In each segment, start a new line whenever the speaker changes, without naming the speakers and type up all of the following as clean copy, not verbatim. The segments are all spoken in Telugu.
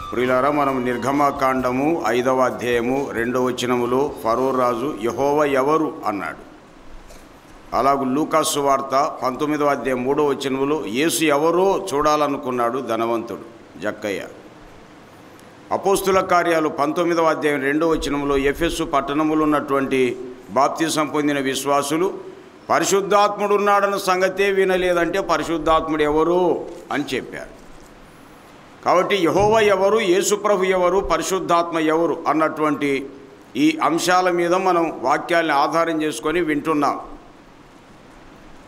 ప్రియులారా, మనం నిర్గమకాండము 5వ అధ్యాయము 2వ వచనములో ఫరో రాజు యెహోవా ఎవరు అన్నాడు. అలాగే లూకా సువార్త 19వ అధ్యాయం 3వ వచనములో యేసు ఎవరో చూడాలనుకున్నాడు ధనవంతుడు జక్కయ్య. అపోస్తుల కార్యాలు 19వ అధ్యాయం 2వ వచనములో ఎఫెసు పట్టణములో ఉన్నటువంటి బాప్తిసం పొందిన విశ్వాసులు పరిశుద్ధాత్ముడు ఉన్నాడన్న సంగతే వినలేదంటే పరిశుద్ధాత్ముడు ఎవరు అని చెప్పారు. కాబట్టి యెహోవా ఎవరు, యేసుప్రభు ఎవరు, పరిశుద్ధాత్మ ఎవరు అన్నటువంటి ఈ అంశాల మీద మనం వాక్యాన్ని ఆధారం చేసుకొని వింటున్నాం.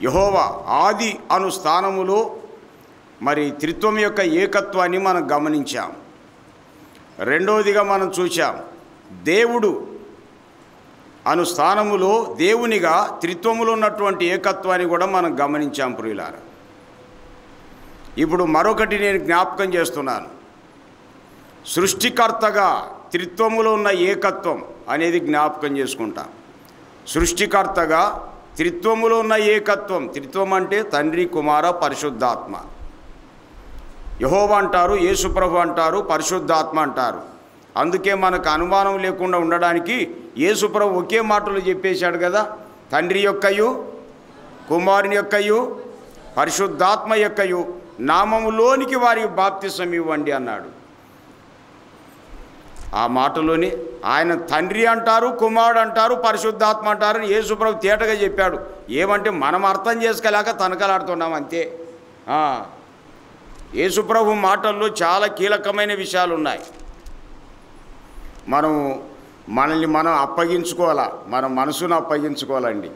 యెహోవా ఆది అను స్థానములో మరి త్రిత్వం యొక్క ఏకత్వాన్ని మనం గమనించాం. రెండవదిగా మనం చూసాం దేవుడు అను స్థానములో దేవునిగా త్రిత్వములో ఉన్నటువంటి ఏకత్వాన్ని కూడా మనం గమనించాం ప్రియులారా. ఇప్పుడు మరొకటి నేను జ్ఞాపకం చేస్తున్నాను. సృష్టికర్తగా త్రిత్వములో ఉన్న ఏకత్వం అనేది జ్ఞాపకం చేసుకుంటాం. సృష్టికర్తగా త్రిత్వములో ఉన్న ఏకత్వం, త్రిత్వం అంటే తండ్రి, కుమార, పరిశుద్ధాత్మ. యెహోవా అంటారు, యేసుప్రభు అంటారు, పరిశుద్ధాత్మ అంటారు. అందుకే మనకు అనుమానం లేకుండా ఉండడానికి యేసుప్రభు ఒకే మాటలు చెప్పేశాడు కదా, తండ్రి యొక్కయు, కుమారుని యొక్కయు, పరిశుద్ధాత్మ యొక్కయు నామములోనికి వారికి బాప్తిసం ఇవ్వండి అన్నాడు. ఆ మాటలోని ఆయన తండ్రి అంటారు, కుమారుడు అంటారు, పరిశుద్ధాత్మ అంటారు అని యేసుప్రభు తేటగా చెప్పాడు. ఏమంటే మనం అర్థం చేసుకోలేక తనకలాడుతున్నాం అంతే. యేసుప్రభు మాటల్లో చాలా కీలకమైన విషయాలు ఉన్నాయి. మనల్ని మనం అప్పగించుకోవాలా, మన మనసును అప్పగించుకోవాలండి.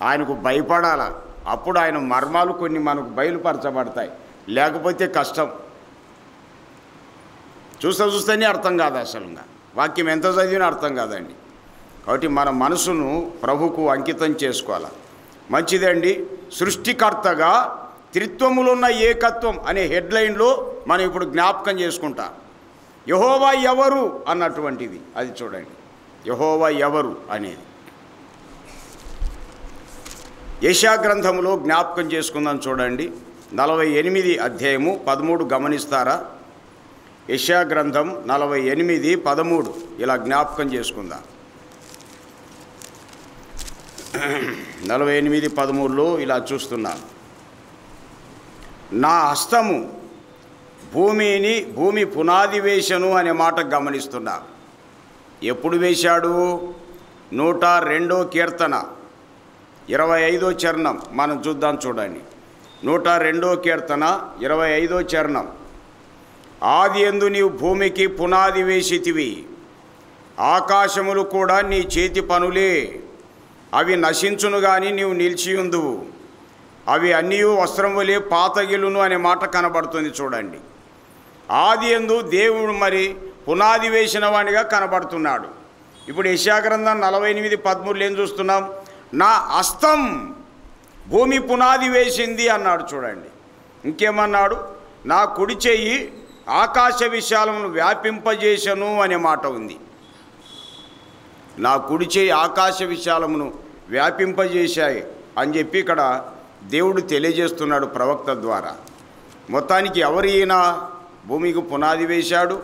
ఆయనకు భయపడాలా, అప్పుడు ఆయన మర్మాలు కొన్ని మనకు బయలుపరచబడతాయి. లేకపోతే కష్టం. చూస్తేనే అర్థం కాదు, అసలుగా వాక్యం ఎంత చదివినా అర్థం కాదండి. కాబట్టి మన మనసును ప్రభుకు అంకితం చేసుకోవాలి. మంచిదండి. సృష్టికర్తగా త్రిత్వములో ఉన్న ఏకత్వం అనే హెడ్లైన్లో మనం ఇప్పుడు జ్ఞాపకం చేసుకుంటాం. యెహోవా ఎవరు అన్నటువంటిది అది చూడండి. యెహోవా ఎవరు అనేది యెషయా గ్రంథంలో జ్ఞాపకం చేసుకుందాం. చూడండి 48 అధ్యాయము 13 గమనిస్తారా? యెషయా గ్రంథం 48:13 ఇలా జ్ఞాపకం చేసుకుందాం. 48:13లో ఇలా చూస్తున్నాను. నా హస్తము భూమి పునాది వేశను అనే మాట గమనిస్తున్నా. ఎప్పుడు వేశాడు? 102వ కీర్తన 25వ చరణం మనం చూద్దాం. చూడండి 102వ కీర్తన 25వ చరణం. ఆది యందు నీవు భూమికి పునాది వేసితివి, ఆకాశములు కూడా నీ చేతి పనులే. అవి నశించును గాని నీవు నిలిచియుందువు, అవి అన్నీ వస్త్రం వలె పాతగిలును అనే మాట కనబడుతుంది. చూడండి, ఆది యందు దేవుడు మరి పునాది వేసిన వానిగా కనబడుతున్నాడు. ఇప్పుడు యెషయా గ్రంథం 48:13 ఏం చూస్తున్నాం? నా హస్తం భూమి పునాది వేసింది అన్నాడు. చూడండి, ఇంకేమన్నాడు? నా కుడి చెయ్యి ఆకాశ విశాలమును వ్యాపింపజేసను అనే మాట ఉంది. నా కుడి చెయ్యి ఆకాశ విశాలమును వ్యాపింపజేశాయి అని చెప్పి ఇక్కడ దేవుడు తెలియజేస్తున్నాడు ప్రవక్త ద్వారా. మొత్తానికి ఎవరైనా భూమికి పునాది వేశాడు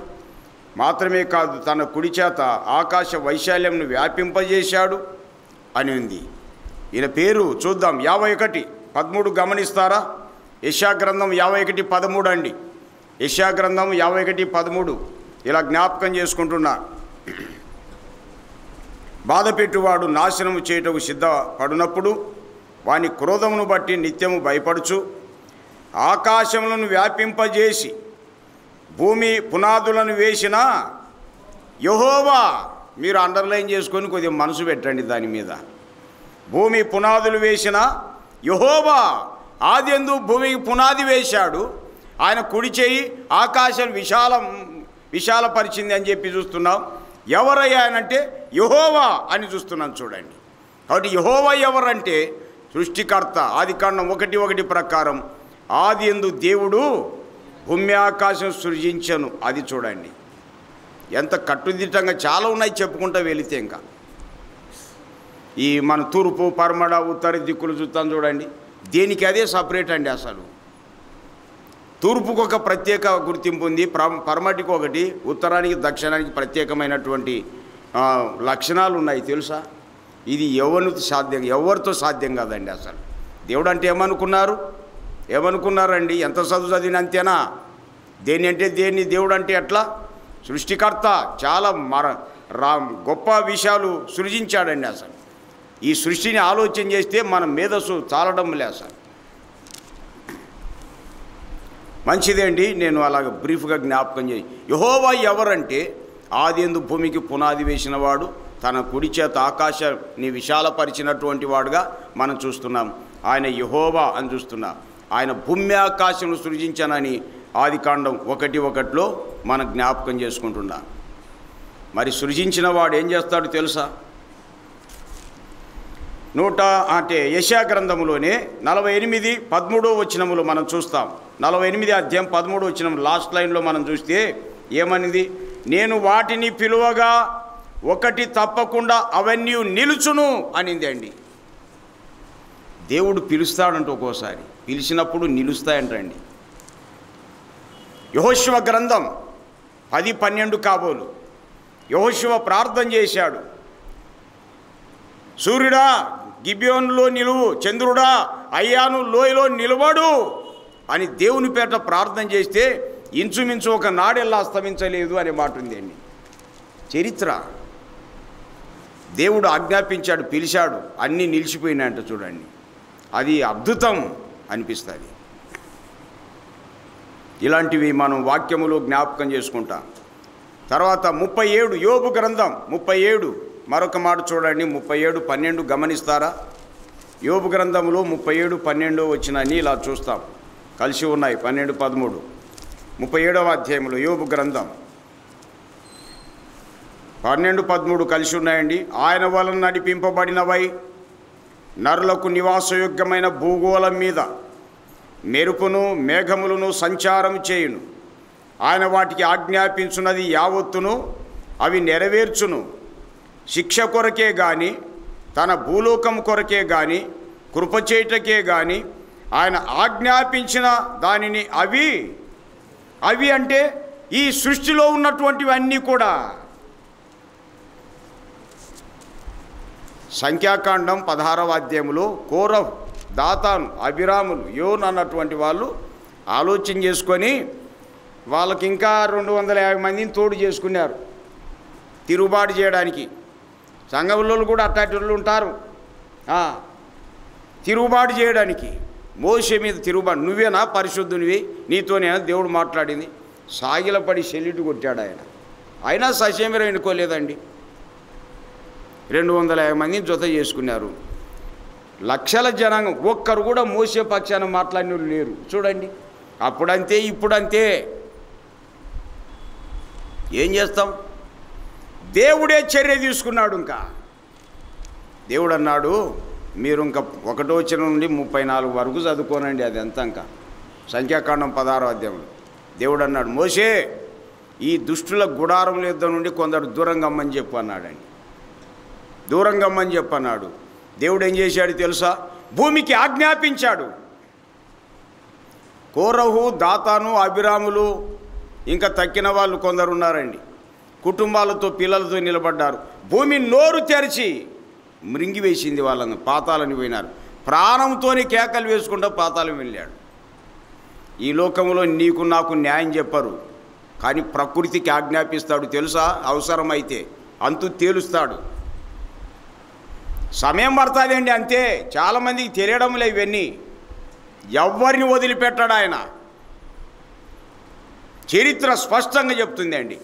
మాత్రమే కాదు, తన కుడి చేత ఆకాశ వైశాల్యంను వ్యాపింపజేశాడు అని ఉంది. ఈయన పేరు చూద్దాం. 51:13 గమనిస్తారా? యెషయా గ్రంథం 51:13 అండి. యెషయా గ్రంథం 51:13 ఇలా జ్ఞాపకం చేసుకుంటున్నా. బాధ పెట్టువాడు నాశనము చేయుటకు సిద్ధపడినప్పుడు వాని క్రోధమును బట్టి నిత్యము భయపడుచు ఆకాశములను వ్యాపింపజేసి భూమి పునాదులను వేసిన యెహోవా. మీరు అండర్లైన్ చేసుకొని కొద్దిగా మనసు పెట్టండి దాని మీద. భూమి పునాదులు వేసిన యెహోవా ఆది యందు భూమికి పునాది వేశాడు. ఆయన కుడి చేయి ఆకాశం విశాలపరిచింది అని చెప్పి చూస్తున్నాం. ఎవరయ్యా అంటే యెహోవా అని చూస్తున్నాం. చూడండి, కాబట్టి యెహోవా ఎవరంటే సృష్టికర్త. ఆదికాండం 1:1 ప్రకారం ఆది యందు దేవుడు భూమి ఆకాశం సృజించను. అది చూడండి ఎంత కట్టుదిట్టంగా చాలా ఉన్నాయి చెప్పుకుంటూ వెళితే. ఇంకా ఈ మన తూర్పు, పరమడ, ఉత్తర దిక్కులు చూస్తాం చూడండి, దేనికి అదే సపరేట్ అండి. అసలు తూర్పుకు ఒక ప్రత్యేక గుర్తింపు ఉంది, పడమటికి ఒకటి, ఉత్తరానికి దక్షిణానికి ప్రత్యేకమైనటువంటి లక్షణాలు ఉన్నాయి తెలుసా. ఇది ఎవరితో సాధ్యం కాదండి. అసలు దేవుడు అంటే ఏమనుకున్నారండి? ఎంత చదువు చదివిన అంతేనా? దేని అంటే దేన్ని, దేవుడు అంటే ఎట్లా? సృష్టికర్త చాలా గొప్ప విషయాలు సృజించాడండి. అసలు ఈ సృష్టిని ఆలోచన చేస్తే మన మేధస్సు చాలడం లే. అసలు మంచిదేండి, నేను అలాగ బ్రీఫ్గా జ్ఞాపకం చేయి. యెహోవా ఎవరంటే ఆదియందు భూమికి పునాది వేసినవాడు, తన కుడి చేత ఆకాశాన్ని విశాలపరిచినటువంటి వాడుగా మనం చూస్తున్నాం. ఆయన యెహోవా అని చూస్తున్నాం. ఆయన భూమి ఆకాశం సృజించానని ఆదికాండం 1:1 మనం జ్ఞాపకం చేసుకుంటున్నాం. మరి సృజించిన వాడు ఏం చేస్తాడు తెలుసా? యెషయా గ్రంథములోనే 48:13 వచనములు మనం చూస్తాం. 48 అధ్యాయం 13 వచనం లాస్ట్ లైన్లో మనం చూస్తే ఏమనింది? నేను వాటిని పిలువగా ఒకటి తప్పకుండా అవన్నీ నిలుచును అనింది అండి. దేవుడు పిలుస్తాడంట, ఒక్కోసారి పిలిచినప్పుడు నిలుస్తాయంటండి. యెహోషువ గ్రంథం 10:12 కాబోలు యెహోషువ ప్రార్థన చేశాడు. సూర్యుడా గిబియోనులో నిలువు, చంద్రుడా అయ్యాను లోయలో నిలబడు అని దేవుని పేట ప్రార్థన చేస్తే ఇంచుమించు ఒక నాడెల్లా అస్తమించలేదు అనే మాట ఉందండి. చరిత్ర. దేవుడు ఆజ్ఞాపించాడు, పిలిచాడు, అన్నీ నిలిచిపోయినాయంట. చూడండి, అది అద్భుతం అనిపిస్తుంది. ఇలాంటివి మనం వాక్యములో జ్ఞాపకం చేసుకుంటాం. తర్వాత 37 యోబు గ్రంథం 37 మరొక మాట చూడండి. 37:12 గమనిస్తారా? యోబు గ్రంథంలో 37:12 వచ్చినని ఇలా చూస్తాం, కలిసి ఉన్నాయి. 12-13 37వ అధ్యాయంలో యోబు గ్రంథం 12-13 కలిసి ఉన్నాయండి. ఆయన వలన నడిపింపబడినవై నరులకు నివాసయోగ్యమైన భూగోళం మీద మెరుపును మేఘములను సంచారం చేయును. ఆయన వాటికి ఆజ్ఞాపించున్నది యావత్తును అవి నెరవేర్చును. శిక్ష కొరకే గాని, తన భూలోకం కొరకే గాని, కృపచేటకే గాని ఆయన ఆజ్ఞాపించిన దానిని అవి అంటే ఈ సృష్టిలో ఉన్నటువంటివన్నీ కూడా. సంఖ్యాకాండం 16వ అధ్యాయంలో కోరహు, దాతాను, అబిరాములు, యోను అన్నటువంటి వాళ్ళు ఆలోచన చేసుకొని వాళ్ళకి ఇంకా 250 మందిని తోడు చేసుకున్నారు తిరుగుబాటు చేయడానికి. సంఘంలో కూడా అట్టాటి ఉంటారు తిరుగుబాటు చేయడానికి. మోషే మీద తిరుగుబాటు, నువ్వేనా పరిశుద్ధునివి, నీతోనేనా దేవుడు మాట్లాడింది? సాగిలపడి సెల్లిటి కొట్టాడు ఆయన. అయినా ససేమిరా ఎన్నుకోలేదండి. 250 మందిని జత చేసుకున్నారు. లక్షల జనాంగం, ఒక్కరు కూడా మోసే పక్షాన మాట్లాడిన వాళ్ళు లేరు. చూడండి, అప్పుడంతే ఇప్పుడంతే. ఏం చేస్తాం? దేవుడే చర్య తీసుకున్నాడు. ఇంకా దేవుడు అన్నాడు, మీరు ఇంకా 1వ వచనం నుండి 34 వరకు చదువుకోనండి, అది ఎంత. ఇంకా సంఖ్యాకాండం 16వ అధ్యాయంలో దేవుడు అన్నాడు, మోషే ఈ దుష్టుల గుడారం యుద్ధం నుండి కొందరు దూరంగా అమ్మని చెప్పు అన్నాడండి. దూరంగా అమ్మని చెప్పన్నాడు. దేవుడు ఏం చేశాడు తెలుసా? భూమికి ఆజ్ఞాపించాడు. కోరహు, దాతాను, అబిరాములు ఇంకా తక్కిన వాళ్ళు కొందరు ఉన్నారండి. కుటుంబాలతో పిల్లలతో నిలబడ్డారు. భూమి నోరు తెరిచి మృంగివేసింది వాళ్ళను, పాతాలని పోయినారు. ప్రాణంతోనే కేకలు వేసుకుంటూ పాతాళం వెళ్ళాడు. ఈ లోకంలో నీకు నాకు న్యాయం చెప్పరు, కానీ ప్రకృతికి ఆజ్ఞాపిస్తాడు తెలుసా? అవసరమైతే అంతు తేలుస్తాడు. సమయం పడుతుందండి, అంతే. చాలామందికి తెలియడం లేదు ఇవన్నీ. ఎవరిని వదిలిపెట్టాడు ఆయన. చరిత్ర స్పష్టంగా చెప్తుంది అండి.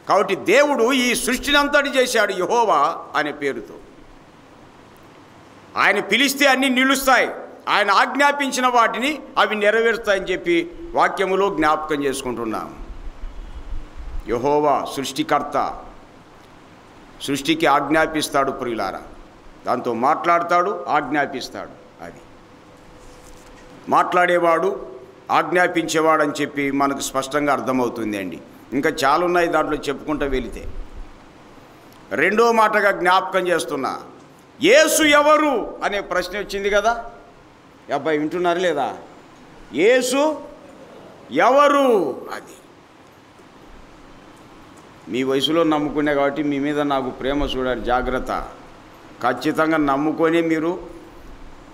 కాబట్టి దేవుడు ఈ సృష్టిని అంతటి చేశాడు యెహోవా అనే పేరుతో. ఆయన పిలిస్తే అన్నీ నిలుస్తాయి, ఆయన ఆజ్ఞాపించిన వాటిని అవి నెరవేరుస్తాయని చెప్పి వాక్యములో జ్ఞాపకం చేసుకుంటున్నాం. యెహోవా సృష్టికర్త, సృష్టికి ఆజ్ఞాపిస్తాడు ప్రియులారా. దాంతో మాట్లాడతాడు, ఆజ్ఞాపిస్తాడు. అది మాట్లాడేవాడు, ఆజ్ఞాపించేవాడు అని చెప్పి మనకు స్పష్టంగా అర్థమవుతుంది అండి. ఇంకా చాలా ఉన్నాయి దాంట్లో చెప్పుకుంటూ వెళితే. రెండో మాటగా జ్ఞాపకం చేస్తున్నా, యేసు ఎవరు అనే ప్రశ్న వచ్చింది కదా. అబ్బాయి వింటున్నారు లేదా? యేసు ఎవరు? అది మీ వయసులో నమ్ముకునే కాబట్టి మీ మీద నాకు ప్రేమ చూడాలి, జాగ్రత్త. ఖచ్చితంగా నమ్ముకొని మీరు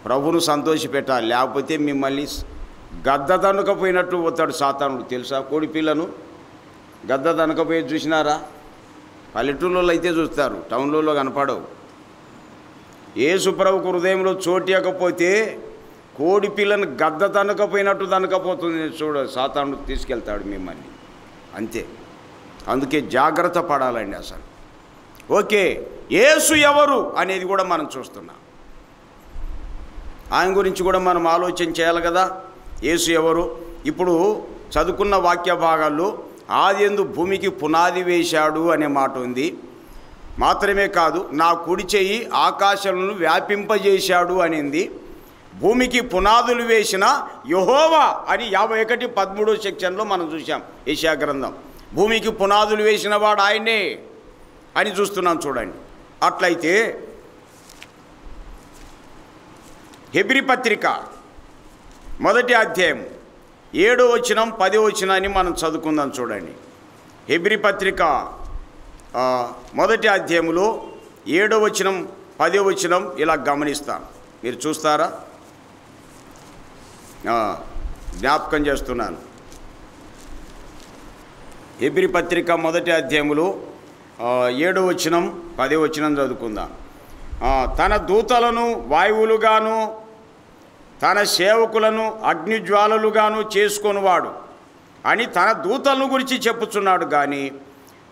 ప్రభువును సంతోషపెట్టాలి, లేకపోతే మిమ్మల్ని గద్ద దనుకపోయినట్టు పోతాడు సాతానుడు. తెలుసా? కోడి పిల్లను గద్ద దనకపోయి చూసినారా? పల్లెటూళ్ళలో అయితే చూస్తారు, టౌన్లలో కనపడవు. యేసు ప్రభుకు హృదయంలో చోటియకపోతే కోడి పిల్లను గద్ద దనకపోయినట్టు దనకపోతుంది. చూడ సాతానుడు తీసుకెళ్తాడు మిమ్మల్ని, అంతే. అందుకే జాగ్రత్త పడాలండి. అసలు ఓకే, యేసు ఎవరు అనేది కూడా మనం చూస్తున్నాం. ఆయన గురించి కూడా మనం ఆలోచన చేయాలి కదా. యేసు ఎవరు? ఇప్పుడు చదువుకున్న వాక్య భాగాల్లో ఆదియందు భూమికి పునాది వేశాడు అనే మాట ఉంది. మాత్రమే కాదు, నా కుడి చెయ్యి ఆకాశములను వ్యాపింపజేశాడు అనింది. భూమికి పునాదులు వేసిన యెహోవా అని 51:13 సెక్షన్లో మనం చూసాం. యెషయా గ్రంథం భూమికి పునాదులు వేసిన వాడు ఆయనే అని చూస్తున్నాం. చూడండి. అట్లయితే హెబ్రీ పత్రిక 1వ అధ్యాయం 7వ వచనం 10వ వచనాన్ని మనం చదువుకుందాం. చూడండి. హెబ్రీ పత్రిక 1వ అధ్యాయంలో 7వ వచనం 10వ వచనం ఇలా గమనిస్తాం. మీరు చూస్తారా? జ్ఞాపకం చేస్తున్నాను. హెబ్రీ పత్రిక 1వ అధ్యాయంలో 7వ వచనం 10వ వచనం చదువుకుందాం. తన దూతలను వాయువులుగాను తన సేవకులను అగ్నిజ్వాలలుగాను చేసుకొనివాడు అని తన దూతలను గురించి చెప్పుచున్నాడు. కానీ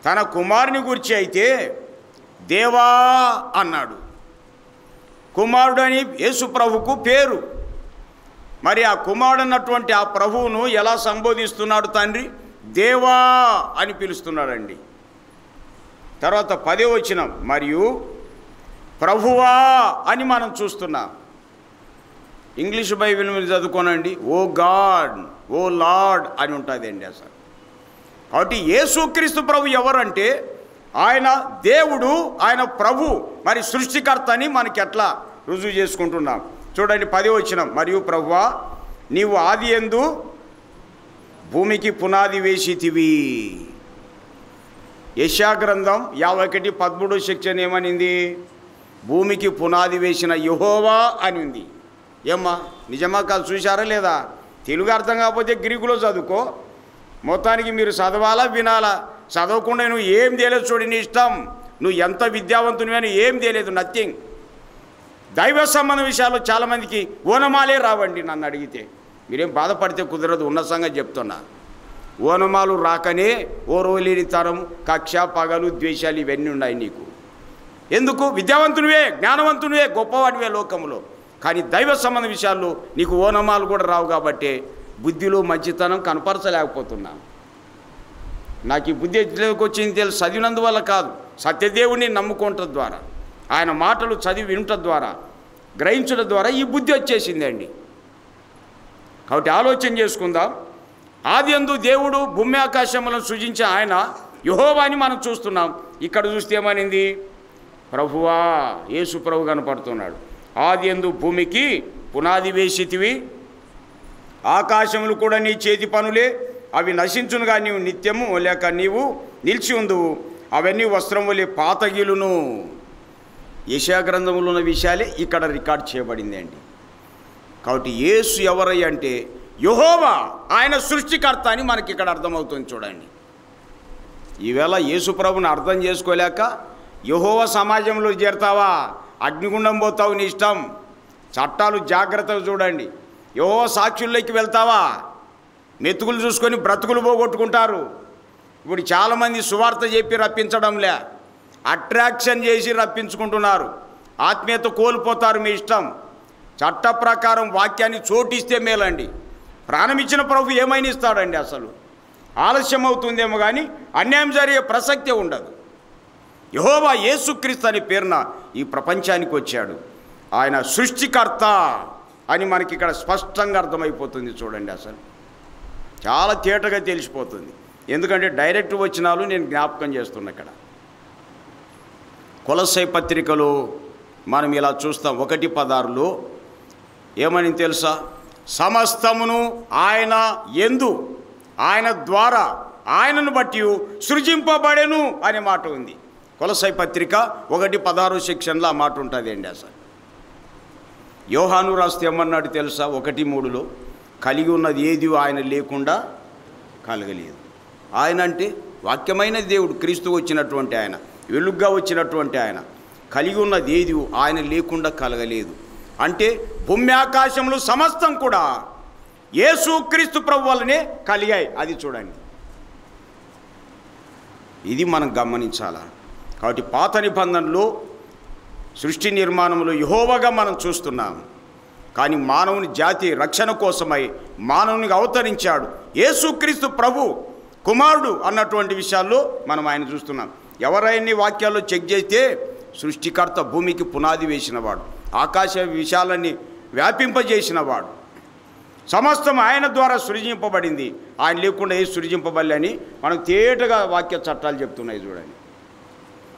తన కుమారుని గురించి అయితే దేవా అన్నాడు. కుమారుడు అని యేసు ప్రభువుకు పేరు. మరి ఆ కుమారుడు అన్నటువంటి ఆ ప్రభువును ఎలా సంబోధిస్తున్నాడు? తండ్రి దేవా అని పిలుస్తున్నాడండి. తర్వాత 10వ వచనం మరియు ప్రభువా అని మనం చూస్తున్నాం. ఇంగ్లీష్ బైబిల్ మీద చదువుకోనండి, ఓ గాడ్, ఓ లార్డ్ అని ఉంటుందండి అసలు. కాబట్టి యేసుక్రీస్తు ప్రభు ఎవరంటే ఆయన దేవుడు, ఆయన ప్రభు, మరి సృష్టికర్త అని మనకి ఎట్లా రుజువు చేసుకుంటున్నాం. చూడండి 10వ వచనం, మరియు ప్రభువా నీవు ఆదియందు భూమికి పునాది వేసితివి. యెషయా గ్రంథం 51:13 సెక్షన్ ఏమనింది? భూమికి పునాది వేసిన యెహోవా అని ఉంది. ఏమ్మా నిజమా కాదు? చూశారా లేదా? తెలుగు అర్థం కాకపోతే గ్రీకులో చదువుకో. మొత్తానికి మీరు చదవాలా వినాలా? చదవకుండా నువ్వు ఏం తెలియదు. చూడు, నీ ఇష్టం. నువ్వు ఎంత విద్యావంతుని అని ఏం తెలియదు, నథింగ్. దైవ సంబంధ విషయాల్లో చాలామందికి ఓనమాలే రావండి. నన్ను అడిగితే మీరేం బాధపడితే కుదరదు, ఉన్న సంగతి చెప్తున్నా. ఓనమాలు రాకనే ఓర్వలేనితనం, కక్ష, పగలు, ద్వేషాలు ఇవన్నీ ఉన్నాయి నీకు. ఎందుకు? విద్యావంతునివే, జ్ఞానవంతునివే, గొప్పవాడివే లోకంలో. కానీ దైవ సంబంధ విషయాల్లో నీకు ఓనమాలు కూడా రావు. కాబట్టి బుద్ధిలో మంచితనం కనపరచలేకపోతున్నా. నాకు ఈ బుద్ధి ఎట్లోకి వచ్చింది తెలుసు, చదివినందువల్ల కాదు, సత్యదేవుని నమ్ముకోవటం ద్వారా, ఆయన మాటలు చదివి వినటం ద్వారా, గ్రహించడం ద్వారా ఈ బుద్ధి వచ్చేసిందండి. కాబట్టి ఆలోచన చేసుకుందాం. ఆదియందు దేవుడు భూమి ఆకాశములను సృజించే ఆయన యెహోవా అని మనం చూస్తున్నాం. ఇక్కడ చూస్తే ఏమనింది? ప్రభువా, యేసు ప్రభు కనపడుతున్నాడు. ఆదియందు భూమికి పునాది వేసితివి, ఆకాశములు కూడా నీ చేతి పనులే, అవి నశించునుగా నీవు నిత్యము లేక నీవు నిలిచి ఉందువు, అవన్నీ వస్త్రం వలె పాతగిలును. యెషయా గ్రంథంలో ఉన్న విషయాలే ఇక్కడ రికార్డ్ చేయబడింది అండి. కాబట్టి యేసు ఎవరై అంటే యెహోవా, ఆయన సృష్టికర్త అని మనకి ఇక్కడ అర్థమవుతుంది. చూడండి. ఈవేళ యేసు ప్రభుని అర్థం చేసుకోలేక యెహోవా సమాజంలో చేరతావా, అగ్నిగుండం పోతావు, నీ ఇష్టం. చట్టాలు జాగ్రత్తగా చూడండి. యెహోవా సాక్షుల్లోకి వెళ్తావా, మెతుకులు చూసుకొని బ్రతుకులు పోగొట్టుకుంటారు. ఇప్పుడు చాలామంది సువార్త చెప్పి రప్పించడంలే, అట్రాక్షన్ చేసి రప్పించుకుంటున్నారు. ఆత్మీయత కోల్పోతారు, మీ ఇష్టం. చట్ట ప్రకారం వాక్యాన్ని చోటిస్తే మేలండి. ప్రాణం ఇచ్చిన ప్రభు ఏమైనా ఇస్తాడండి. అసలు ఆలస్యం అవుతుందేమో కానీ అన్యాయం జరిగే ప్రసక్తే ఉండదు. యెహోవా యేసుక్రీస్తు అనే పేరున ఈ ప్రపంచానికి వచ్చాడు. ఆయన సృష్టికర్త అని మనకి ఇక్కడ స్పష్టంగా అర్థమైపోతుంది. చూడండి, అసలు చాలా తేటగా తెలిసిపోతుంది. ఎందుకంటే డైరెక్ట్ వచనాలు నేను జ్ఞాపకం చేస్తున్నా. ఇక్కడ కొలస్సై పత్రికలో మనం ఇలా చూస్తాం. 1:16లో ఏమని తెలుసా? సమస్తమును ఆయన యందు ఆయన ద్వారా ఆయనను బట్టి సృజింపబడెను అనే మాట ఉంది. కొలసై పత్రిక 1:16 సెక్షన్లో ఆ మాట ఉంటుంది అండి. అసలు యోహాను రాస్తే ఏమన్నాడు తెలుసా? 1:3లో కలిగి ఉన్నది ఏది ఆయన లేకుండా కలగలేదు. ఆయన అంటే వాక్యమైన దేవుడు, క్రీస్తు వచ్చినటువంటి ఆయన, వెలుగ్గా వచ్చినటువంటి ఆయన. కలిగి ఉన్నది ఏది ఆయన లేకుండా కలగలేదు అంటే భూమి ఆకాశంలో సమస్తం కూడా యేసు క్రీస్తు ప్రభు వల్లనే కలిగాయి. అది చూడండి, ఇది మనం గమనించాలా. కాబట్టి పాత నిబంధనలో సృష్టి నిర్మాణంలో యెహోవాగా మనం చూస్తున్నాం. కానీ మానవుని జాతి రక్షణ కోసమై మానవునికి అవతరించాడు యేసుక్రీస్తు ప్రభు కుమారుడు అన్నటువంటి విషయాల్లో మనం ఆయన చూస్తున్నాం. ఎవరైనా వాక్యాల్లో చెక్ చేస్తే సృష్టికర్త భూమికి పునాది వేసినవాడు, ఆకాశ విషయాలన్నీ వ్యాపింపజేసినవాడు, సమస్తం ఆయన ద్వారా సృజింపబడింది, ఆయన లేకుండా ఏ సృజింపబడలేని మనకు తేటగా వాక్య చట్టాలు చెప్తున్నాయి చూడండి.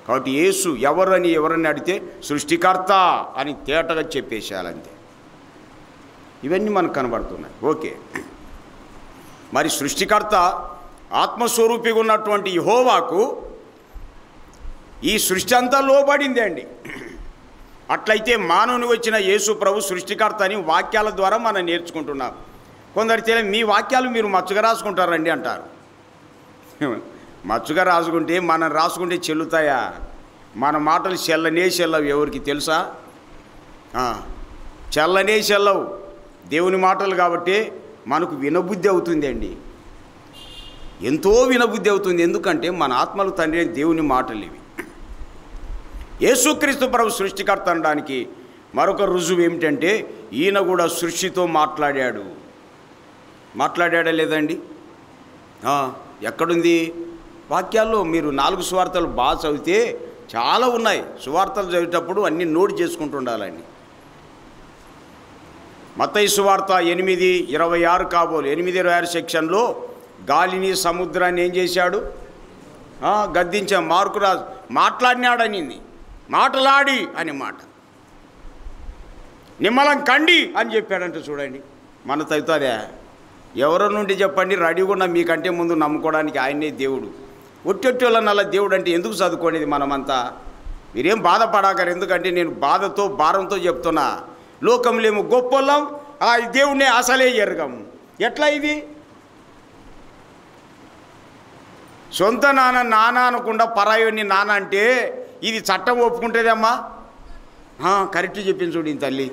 కాబట్టి యేసు ఎవరని అడిగితే సృష్టికర్త అని తేటగా చెప్పేసేయాలంతే. ఇవన్నీ మనకు కనబడుతున్నాయి. ఓకే, మరి సృష్టికర్త ఆత్మస్వరూపిగా ఉన్నటువంటి యెహోవాకు ఈ సృష్టి అంతా లోబడింది అండి. అట్లయితే మానవుని వచ్చిన యేసు ప్రభు సృష్టికర్త అని వాక్యాల ద్వారా మనం నేర్చుకుంటున్నాం. కొందరు తెలియదు, మీ వాక్యాలు మీరు మచ్చుగా రాసుకుంటారండి అంటారు. మచ్చుగా రాసుకుంటే మనం రాసుకుంటే చెల్లుతాయా? మన మాటలు చెల్లనే చెల్లవు. ఎవరికి తెలుసా? చెల్లనే చెల్లవు దేవుని మాటలు. కాబట్టి మనకు వినబుద్ధి అవుతుంది అండి, ఎంతో వినబుద్ధి అవుతుంది. ఎందుకంటే మన ఆత్మలు తండ్రి దేవుని మాటలు ఇవి. యేసుక్రీస్తు ప్రభు సృష్టికర్త అనడానికి మరొక రుజువు ఏమిటంటే ఈయన కూడా సృష్టితో మాట్లాడాడా లేదండి? ఎక్కడుంది వాక్యాల్లో? మీరు 4 సువార్తలు బాగా చదివితే చాలా ఉన్నాయి. సువార్తలు చదివేటప్పుడు అన్నీ నోట్ చేసుకుంటూ ఉండాలండి. మత్తయి సువార్త 8:26 కాబోలు 8:26 సెక్షన్లో గాలిని సముద్రాన్ని ఏం చేశాడు? గద్దించా. మార్కు రాజు మాట్లాడినాడనింది, మాటలాడి అనే మాట. నిమ్మలం కండి అని చెప్పాడంటే చూడండి. మన తగ్గుతుందా? ఎవరి నుండి చెప్పండి, రెడీగా ఉన్న మీకంటే ముందు నమ్ముకోవడానికి ఆయనే దేవుడు. ఒట్టొట్టోళ్ళ నల్ల దేవుడు అంటే ఎందుకు చదువుకోనేది మనమంతా? మీరేం బాధపడాకరు, ఎందుకంటే నేను బాధతో భారంతో చెప్తున్నా. లోకంలేమో గొప్పలం, ఆ దేవుడిని అసలే ఎరగము. ఎట్లా ఇది? సొంత నాన్న అనకుండా పరాయుడిని నాన్న అంటే ఇది చట్టం ఒప్పుకుంటుందమ్మా? కరెక్ట్ చెప్పింది చూడు తల్లి.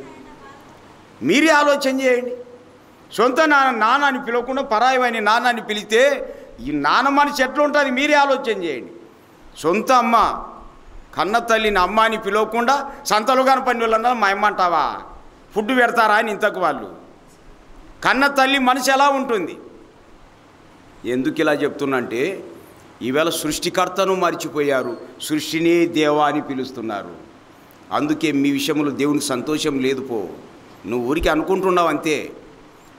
మీరే ఆలోచన చేయండి. సొంత నాన్న అని పిలవకుండా పరాయని నాన్న అని పిలిస్తే ఈ నాన్న మనిషి ఎట్లా ఉంటుంది? మీరే ఆలోచన చేయండి. సొంత అమ్మ కన్న తల్లిని అమ్మ అని పిలవకుండా సంతలు కాని పని వాళ్ళన్నా మా అమ్మ అంటావా? ఫుడ్ పెడతారా అని ఇంతకు వాళ్ళు. కన్న తల్లి మనిషి ఎలా ఉంటుంది? ఎందుకు ఇలా చెప్తున్నంటే ఈవేళ సృష్టికర్తను మర్చిపోయారు, సృష్టినే దేవా అని పిలుస్తున్నారు. అందుకే మీ విషయంలో దేవునికి సంతోషం లేదు. నువ్వు ఊరికి అనుకుంటున్నావు అంతే.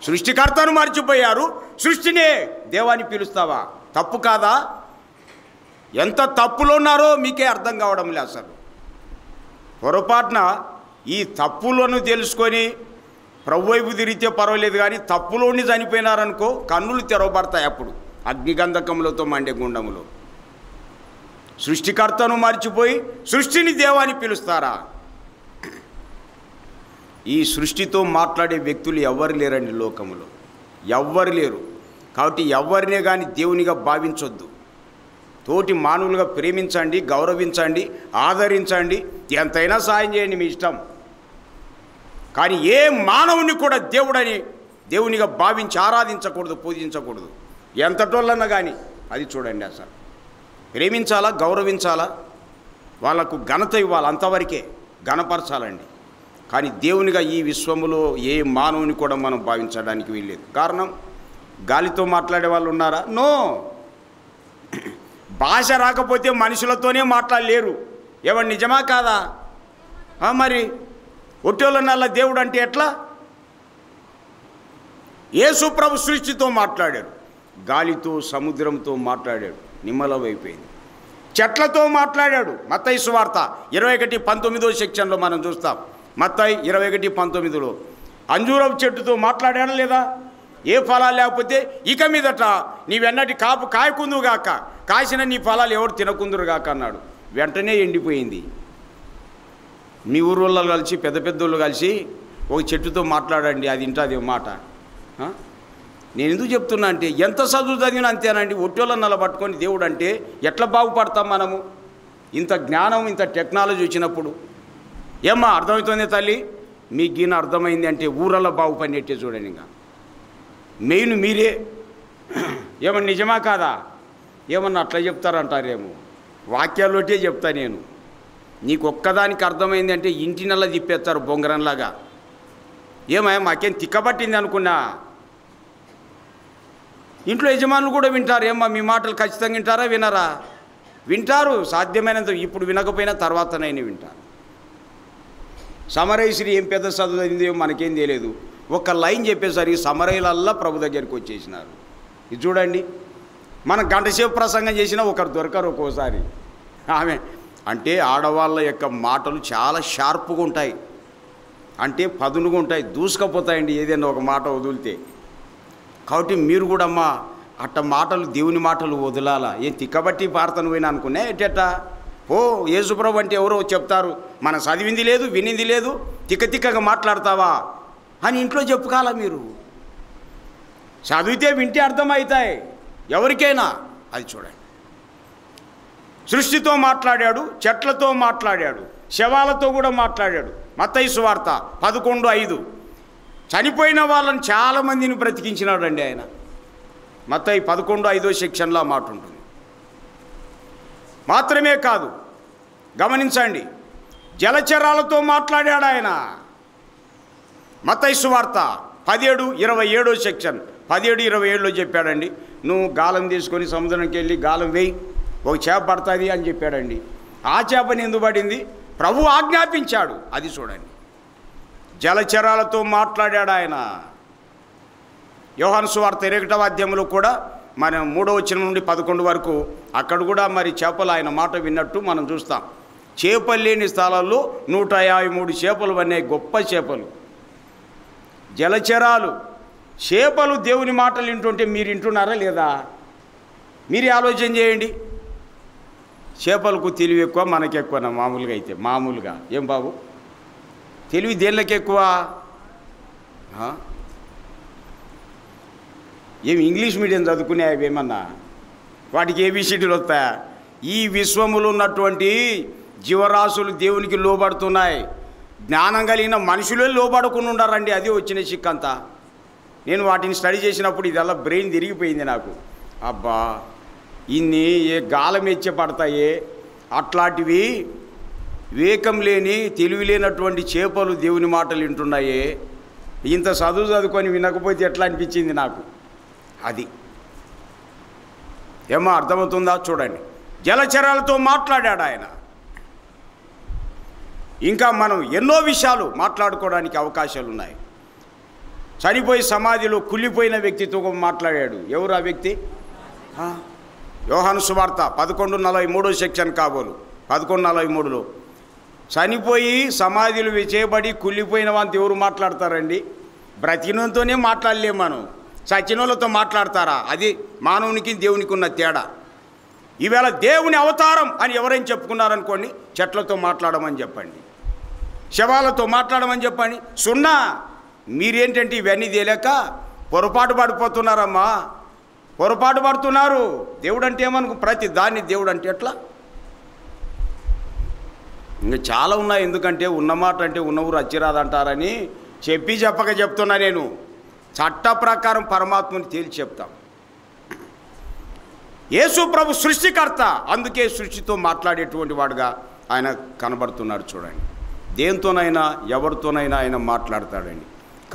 సృష్టికర్తను మర్చిపోయారు, సృష్టినే దేవాన్ని పిలుస్తావా? తప్పు కాదా? ఎంత తప్పులో ఉన్నారో మీకే అర్థం కావడం లేదు. అసలు పొరపాటున ఈ తప్పులను తెలుసుకొని ప్రభు వైపు తిరిగితే పర్వాలేదు, కానీ తప్పులోని చనిపోయినారనుకో కన్నులు తెరవబడతాయి. అప్పుడు అగ్నిగంధకములతో మండే గుండములో. సృష్టికర్తను మర్చిపోయి సృష్టిని దేవాన్ని పిలుస్తారా? ఈ సృష్టితో మాట్లాడే వ్యక్తులు ఎవ్వరు లేరండి లోకములో, ఎవ్వరు లేరు. కాబట్టి ఎవరినే కానీ దేవునిగా భావించొద్దు. తోటి మానవులుగా ప్రేమించండి, గౌరవించండి, ఆదరించండి, ఎంతైనా సాయం చేయండి, మీ ఇష్టం. కానీ ఏ మానవుని కూడా దేవునిగా భావించి ఆరాధించకూడదు, పూజించకూడదు. ఎంతటోళ్ళన్నా కానీ అది చూడండి. అసలు ప్రేమించాలా, గౌరవించాలా, వాళ్ళకు ఘనత ఇవ్వాలి, అంతవరకే ఘనపరచాలండి. కానీ దేవునిగా ఈ విశ్వములో ఏ మానవుని కూడా మనం భావించడానికి వీల్లేదు. కారణం, గాలితో మాట్లాడే వాళ్ళు ఉన్నారా? నో. భాష రాకపోతే మనుషులతోనే మాట్లాడలేరు. ఎవరు నిజమా కాదా? మరి ఒట్టోళ్ళ నల్ల దేవుడు అంటే ఎట్లా? యేసు ప్రభు సృష్టితో మాట్లాడాడు, గాలితో సముద్రంతో మాట్లాడాడు, నిమ్మలమైపోయింది. చెట్లతో మాట్లాడాడు. మత్తయి సువార్త 21:19 సెక్షన్లో మనం చూస్తాం. మత్తయి 21:19లో అంజూరపు చెట్టుతో మాట్లాడాడా లేదా? ఏ ఫలాలు లేకపోతే ఇక మీదట నీవెన్నటి కాపు కాయకుందుగాక, కాసిన నీ ఫలాలు ఎవరు తినకుందురుగాక అన్నాడు. వెంటనే ఎండిపోయింది. మీ ఊరు వాళ్ళు కలిసి పెద్ద పెద్దోళ్ళు కలిసి ఒక చెట్టుతో మాట్లాడండి, అది ఇంటది మాట. నేను ఎందుకు చెప్తున్నా అంటే ఎంత చదువు చదివినా అంతేనండి. ఒట్టోళ్ళని నిలబట్టుకొని దేవుడు అంటే ఎట్లా బాగుపడతాం మనము? ఇంత జ్ఞానం ఇంత టెక్నాలజీ వచ్చినప్పుడు. ఏమ్మా అర్థమవుతుంది తల్లి? మీకు ఈయన అర్థమైంది అంటే ఊరల్లో బాగుపడినట్టే చూడండి. ఇంకా మెయిన్ మీరే. ఏమన్నా నిజమా కాదా? ఏమన్నా అట్లా చెప్తారంటారేమో. వాక్యాల్లోటే చెప్తా నేను. నీకు ఒక్కదానికి అర్థమైంది అంటే ఇంటి నెల తిప్పేస్తారు బొంగరంలాగా. ఏమయ్యా మాకేం తిక్కబట్టింది అనుకున్నా. ఇంట్లో యజమానులు కూడా వింటారు. ఏమ్మా మీ మాటలు ఖచ్చితంగా వింటారా వినరా? వింటారు, సాధ్యమైనంత. ఇప్పుడు వినకపోయినా తర్వాతనైనా వింటారు. సమరయశ్రీ ఏం పెద్ద చదువు అయిందో మనకేం తెలియదు. ఒక లైన్ చెప్పేసరికి సమరయులల్లా ప్రభు దగ్గరికి వచ్చేసినారు. ఇది చూడండి, మనం గంటసేపు ప్రసంగం చేసినా ఒకరు దొరకరు ఒక్కోసారి. ఆమె అంటే ఆడవాళ్ళ యొక్క మాటలు చాలా షార్ప్గా ఉంటాయి, అంటే పదునుగా ఉంటాయి, దూసుకపోతాయండి ఏదైనా ఒక మాట వదిలితే. కాబట్టి మీరు కూడా అమ్మా అట్ట మాటలు, దేవుని మాటలు వదలాలా. ఏం తిక్కబట్టి పార్తను పోయినా అనుకున్నా ఎట్టేట. ఓ యేసుప్రభు అంటే ఎవరో చెప్తారు, మనం చదివింది లేదు వినింది లేదు, తిక్కగా మాట్లాడతావా అని ఇంట్లో చెప్పుకోవాలా మీరు. చదివితే వింటే అర్థమవుతాయి ఎవరికైనా. అది చూడండి, సృష్టితో మాట్లాడాడు, చెట్లతో మాట్లాడాడు, శవాలతో కూడా మాట్లాడాడు. మత్తయి సువార్త 11:5. చనిపోయిన వాళ్ళని చాలామందిని బ్రతికించినాడు అండి ఆయన. మత్తయి 11:5 సెక్షన్లో మాట ఉంటుంది. మాత్రమే కాదు, గమనించండి, జలచరాలతో మాట్లాడాడు ఆయన. మత్తయి సువార్త 17:27 సెక్షన్ 17:27లో చెప్పాడండి, నువ్వు గాలం తీసుకొని సముద్రంకి వెళ్ళి గాలం వేయి, ఒక చేప పడుతుంది అని చెప్పాడండి. ఆ చేపని ఎందుకు పడింది? ప్రభు ఆజ్ఞాపించాడు. అది చూడండి, జలచరాలతో మాట్లాడాడు ఆయన. యోహాను సువార్త 21వ అధ్యాయంలో కూడా మనం 3వ వచనం నుండి 11 వరకు అక్కడ కూడా మరి చేపలు ఆయన మాట విన్నట్టు మనం చూస్తాం. చేపలు లేని స్థలాల్లో 153 చేపలు అన్నాయి, గొప్ప చేపలు. జలచరాలు, చేపలు దేవుని మాటలు వింటుంటే మీరు వింటున్నారా లేదా? మీరే ఆలోచన చేయండి. చేపలకు తెలివి ఎక్కువ, మనకి ఎక్కువనా? మామూలుగా అయితే మామూలుగా ఏం బాబు తెలివి దేళ్ళకి ఎక్కువ? ఏమి ఇంగ్లీష్ మీడియం చదువుకునే అవి ఏమన్నా వాటికి ఏబిసిడీలు వస్తాయా? ఈ విశ్వములో ఉన్నటువంటి జీవరాశులు దేవునికి లోబడుతున్నాయి. జ్ఞానం కలిగిన మనుషులే లోబడకుండా ఉండారండి. అది వచ్చిన చిక్కంతా. నేను వాటిని స్టడీ చేసినప్పుడు ఇదల్లా బ్రెయిన్ తిరిగిపోయింది నాకు. అబ్బా ఇన్ని ఏ గాలం ఎచ్చే పడతాయే, అట్లాంటివి వివేకం లేని తెలివి లేనటువంటి చేపలు దేవుని మాటలు వింటున్నాయే. ఇంత చదువుకొని వినకపోతే ఎట్లా అనిపించింది నాకు. అది ఏమో అర్థమవుతుందా? చూడండి, జలచరాలతో మాట్లాడాడు ఆయన. ఇంకా మనం ఎన్నో విషయాలు మాట్లాడుకోవడానికి అవకాశాలు ఉన్నాయి. చనిపోయి సమాధిలో కుళ్ళిపోయిన వ్యక్తితో మాట్లాడాడు. ఎవరు ఆ వ్యక్తి? యోహాను సువార్త 11:43 సెక్షన్ కాబోలు 11:43లో చనిపోయి సమాధిలు చేయబడి కుళ్ళిపోయిన వాళ్ళతో ఎవరు మాట్లాడతారండి? బ్రతికినంతోనే మాట్లాడలేము మనం, చచ్చినోళ్ళతో మాట్లాడతారా? అది మానవునికి దేవునికి ఉన్న తేడా. ఈవేళ దేవుని అవతారం అని ఎవరైనా చెప్పుకున్నారనుకోండి, చెట్లతో మాట్లాడమని చెప్పండి, శవాలతో మాట్లాడమని చెప్పండి. సున్నా. మీరేంటంటే ఇవన్నీ తెలియక పొరపాటు పడిపోతున్నారమ్మా, పొరపాటు పడుతున్నారు. దేవుడు అంటే ఏమనుకో, ప్రతి దాన్ని దేవుడు అంటే ఎట్లా? ఇంకా చాలా ఉన్నాయి. ఎందుకంటే ఉన్నమాట అంటే ఉన్న ఊరు అచ్చిరాదంటారని చెప్పక చెప్తున్నా నేను. చట్ట ప్రకారం పరమాత్మని తేల్చి చెప్తాం. యేసు ప్రభు సృష్టికర్త, అందుకే సృష్టితో మాట్లాడేటువంటి వాడుగా ఆయన కనబడుతున్నాడు. చూడండి, దేంతోనైనా ఎవరితోనైనా ఆయన మాట్లాడతాడండి.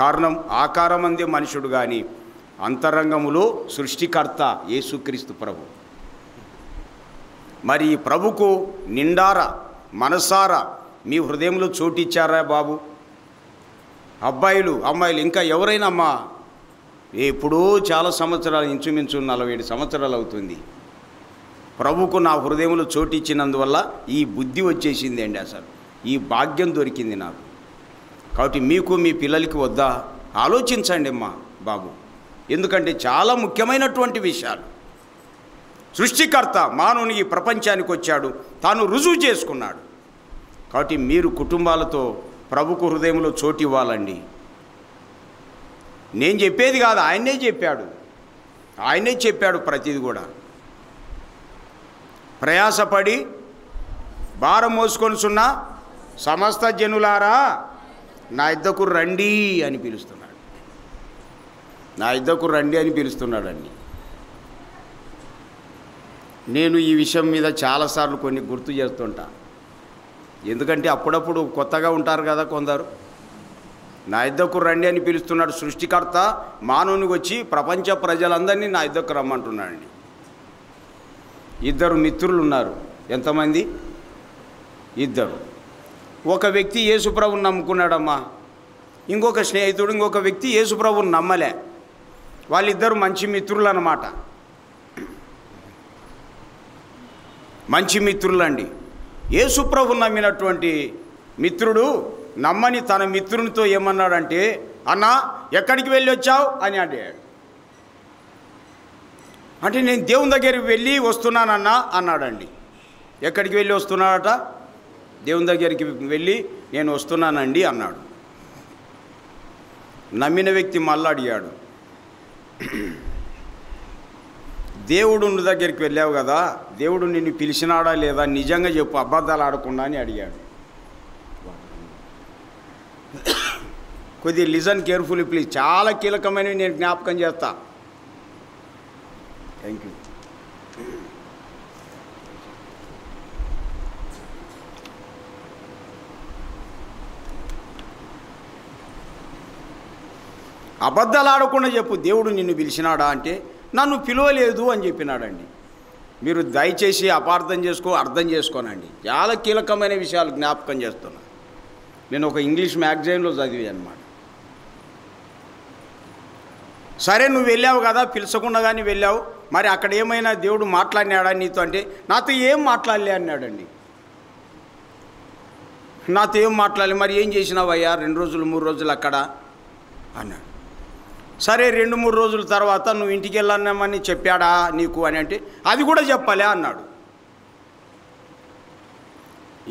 కారణం ఆకారం అందే మనుషుడు కానీ అంతరంగములో సృష్టికర్త యేసుక్రీస్తు ప్రభు. మరి ఈ ప్రభుకు నిండారా మనసారా మీ హృదయంలో చోటిచ్చారా బాబు? అబ్బాయిలు అమ్మాయిలు ఇంకా ఎవరైనా అమ్మా, ఎప్పుడూ చాలా సంవత్సరాలు, ఇంచుమించు 47 సంవత్సరాలు అవుతుంది, ప్రభుకు నా హృదయంలో చోటిచ్చినందువల్ల ఈ బుద్ధి వచ్చేసింది అండి. అసలు ఈ భాగ్యం దొరికింది నాకు. కాబట్టి మీకు మీ పిల్లలకి వద్దా? ఆలోచించండి అమ్మా బాబు. ఎందుకంటే చాలా ముఖ్యమైనటువంటి విషయాలు. సృష్టికర్త మానవుని ఈ ప్రపంచానికి వచ్చాడు, తాను రుజువు చేసుకున్నాడు. కాబట్టి మీరు కుటుంబాలతో ప్రభుకు హృదయంలో చోటు ఇవ్వాలండి. నేను చెప్పేది కాదు, ఆయనే చెప్పాడు ప్రతిది కూడా. ప్రయాసపడి భారం మోసుకొనిచున్న సమస్త జనులారా నా యొద్దకు రండి అని పిలుస్తున్నాడు. నా యొద్దకు రండి అని పిలుస్తున్నాడండి. నేను ఈ విషయం మీద చాలాసార్లు కొన్ని గుర్తు చేస్తుంటా. ఎందుకంటే అప్పుడప్పుడు కొత్తగా ఉంటారు కదా కొందరు. నా యొద్దకు రండి అని పిలుస్తున్నాడు సృష్టికర్త. మానవునికి వచ్చి ప్రపంచ ప్రజలందరినీ నా యొద్దకు రమ్మంటున్నాడండి. 2 మిత్రులు ఉన్నారు. ఎంతమంది? 2. ఒక వ్యక్తి యేసుప్రభుని నమ్ముకున్నాడమ్మా. ఇంకొక స్నేహితుడు, ఇంకొక వ్యక్తి యేసుప్రభుని నమ్మలే. వాళ్ళిద్దరూ మంచి మిత్రులు అన్నమాట. మంచి మిత్రులండి. యేసుప్రభుని నమ్మినటువంటి మిత్రుడు నమ్మని తన మిత్రునితో ఏమన్నాడంటే, అన్నా ఎక్కడికి వెళ్ళి వచ్చావు అని అడిగాడు. అంటే నేను దేవుని దగ్గరికి వెళ్ళి వస్తున్నానన్నా అన్నాడండి. ఎక్కడికి వెళ్ళి వస్తున్నాడట? దేవుని దగ్గరికి వెళ్ళి నేను వస్తున్నానండి అన్నాడు. నమ్మిన వ్యక్తి మళ్ళీ అడిగాడు, దేవుడు దగ్గరికి వెళ్ళావు కదా, దేవుడు నిన్ను పిలిచినాడా లేదా, నిజంగా చెప్పు, అబద్ధాలు ఆడకుండా అని అడిగాడు. కొద్దిగా లిజన్ కేర్ఫుల్లీ ప్లీజ్, చాలా కీలకమైనవి నేను జ్ఞాపకం చేస్తా. Thank you. అబద్ధాలు ఆడకుండా చెప్పు, దేవుడు నిన్ను పిలిచినాడా అంటే నన్ను పిలవలేదు అని చెప్పినాడండి. మీరు దయచేసి అర్థం చేసుకోనండి. చాలా కీలకమైన విషయాలు జ్ఞాపకం చేస్తున్నా. నేను ఒక ఇంగ్లీష్ మ్యాగజైన్లో చదివి అన్నమాట. సరే నువ్వు వెళ్ళావు కదా, పిలుచకుండా కానీ వెళ్ళావు, మరి అక్కడ ఏమైనా దేవుడు మాట్లాడినాడా నీతో అంటే నాతో ఏం మాట్లాడలే అన్నాడండి. నాతో ఏం మాట్లాడలే. మరి ఏం చేసినావయ్యా 2 రోజులు 3 రోజులు అక్కడ అన్నాడు. సరే 2-3 రోజుల తర్వాత నువ్వు ఇంటికి వెళ్ళామని చెప్పాడా నీకు అని అంటే అది కూడా చెప్పలే అన్నాడు.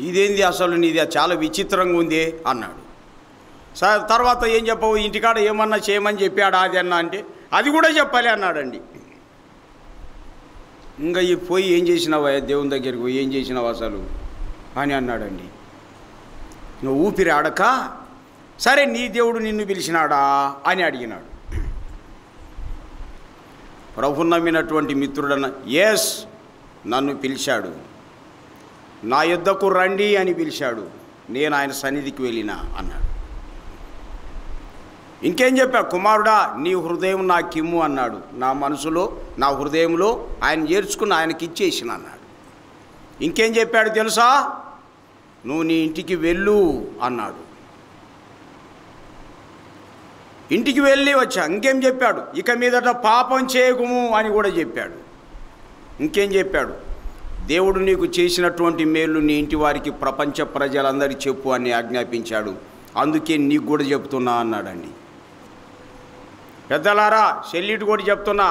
ఇదేంది అసలు నీది చాలా విచిత్రంగా ఉంది అన్నాడు. సరే తర్వాత ఏం చెప్పవు, ఇంటికాడ ఏమన్నా చేయమని చెప్పాడా అది అన్నా అంటే అది కూడా చెప్పలే అన్నాడండి. ఇంకా పోయి ఏం చేసినావా దేవుని దగ్గరికి పోయి ఏం చేసినావు అసలు అని అన్నాడండి. నువ్వు ఊపిరి ఆడక సరే నీ దేవుడు నిన్ను పిలిచినాడా అని అడిగినాడు. ప్రభువుని నమ్మినటువంటి మిత్రుడన్న ఎస్ నన్ను పిలిచాడు, నా యొద్దకు రండి అని పిలిచాడు, నేను ఆయన సన్నిధికి వెళ్ళినా అన్నాడు. ఇంకేం చెప్పా, కుమారుడా నీ హృదయం నాకిమ్ము అన్నాడు. నా మనసులో నా హృదయంలో ఆయన చేర్చుకుని ఆయనకి ఇచ్చేసిన అన్నాడు. ఇంకేం చెప్పాడు తెలుసా, నువ్వు నీ ఇంటికి వెళ్ళు అన్నాడు. ఇంటికి వెళ్ళి వచ్చా. ఇంకేం చెప్పాడు, ఇక మీదట పాపం చేయకుము అని కూడా చెప్పాడు. ఇంకేం చెప్పాడు, దేవుడు నీకు చేసినటువంటి మేలు నీ ఇంటి వారికి ప్రపంచ ప్రజలందరికీ చెప్పు అని ఆజ్ఞాపించాడు. అందుకే నీకు కూడా చెప్తున్నా అన్నాడండి. పెద్దలారా చెల్లిటి కూడా చెప్తున్నా,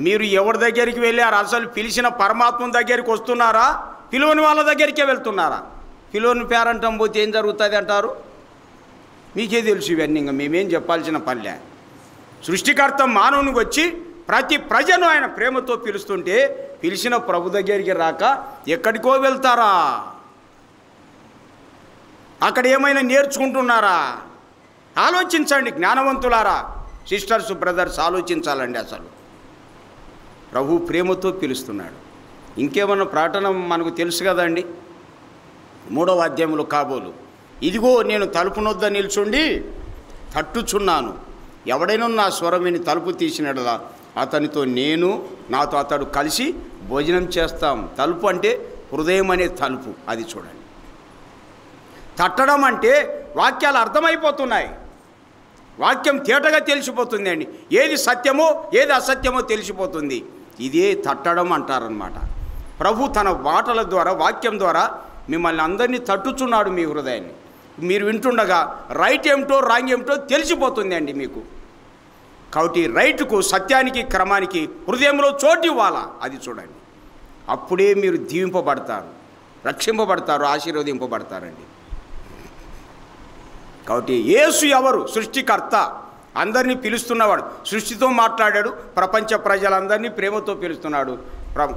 మీరు ఎవరి దగ్గరికి వెళ్ళారు? అసలు పిలిచిన పరమాత్మ దగ్గరికి వస్తున్నారా, పిలువని వాళ్ళ దగ్గరికే వెళ్తున్నారా? పిలువని పేరంటం పోతే ఏం జరుగుతుంది అంటారు? మీకే తెలుసు ఇవన్నీ, ఇంకా మేమేం చెప్పాల్సిన పనిలే. సృష్టికర్త మానవునికి వచ్చి ప్రతి ప్రజను ఆయన ప్రేమతో పిలుస్తుంటే పిలిచిన ప్రభు దగ్గరికి రాక ఎక్కడికో వెళ్తారా? అక్కడ ఏమైనా నేర్చుకుంటున్నారా? ఆలోచించండి జ్ఞానవంతులారా, సిస్టర్స్ బ్రదర్స్ ఆలోచించాలండి. అసలు ప్రభు ప్రేమతో పిలుస్తున్నాడు. ఇంకేమన్నా ప్రకటన మనకు తెలుసు కదండి. 3వ అధ్యాయంలో కాబోలు, ఇదిగో నేను తలుపు నొద్ద నిల్చుండి తట్టుచున్నాను, ఎవడైనా నా స్వరం విని తలుపు తీసినట్లా అతనితో నేను నాతో అతడు కలిసి భోజనం చేస్తాం. తలుపు అంటే హృదయం అనే తలుపు, అది చూడండి. తట్టడం అంటే వాక్యాలు అర్థమైపోతున్నాయి, వాక్యం తేటగా తెలిసిపోతుంది అండి. ఏది సత్యమో ఏది అసత్యమో తెలిసిపోతుంది. ఇదే తట్టడం అంటారనమాట. ప్రభు తన మాటల ద్వారా వాక్యం ద్వారా మిమ్మల్ని అందరినీ తట్టుచున్నాడు. మీ హృదయాన్ని మీరు వింటుండగా రైట్ ఏమిటో రాంగ్ ఏమిటో తెలిసిపోతుంది అండి. మీకు కాబట్టి రైటుకు, సత్యానికి, క్రమానికి హృదయంలో చోటు ఇవ్వాలా. అది చూడండి. అప్పుడే మీరు దీవింపబడతారు, రక్షింపబడతారు, ఆశీర్వదింపబడతారండి. కాబట్టి యేసు ఎవరు? సృష్టికర్త, అందరినీ పిలుస్తున్నవాడు. సృష్టితో మాట్లాడాడు, ప్రపంచ ప్రజలందరినీ ప్రేమతో పిలుస్తున్నాడు.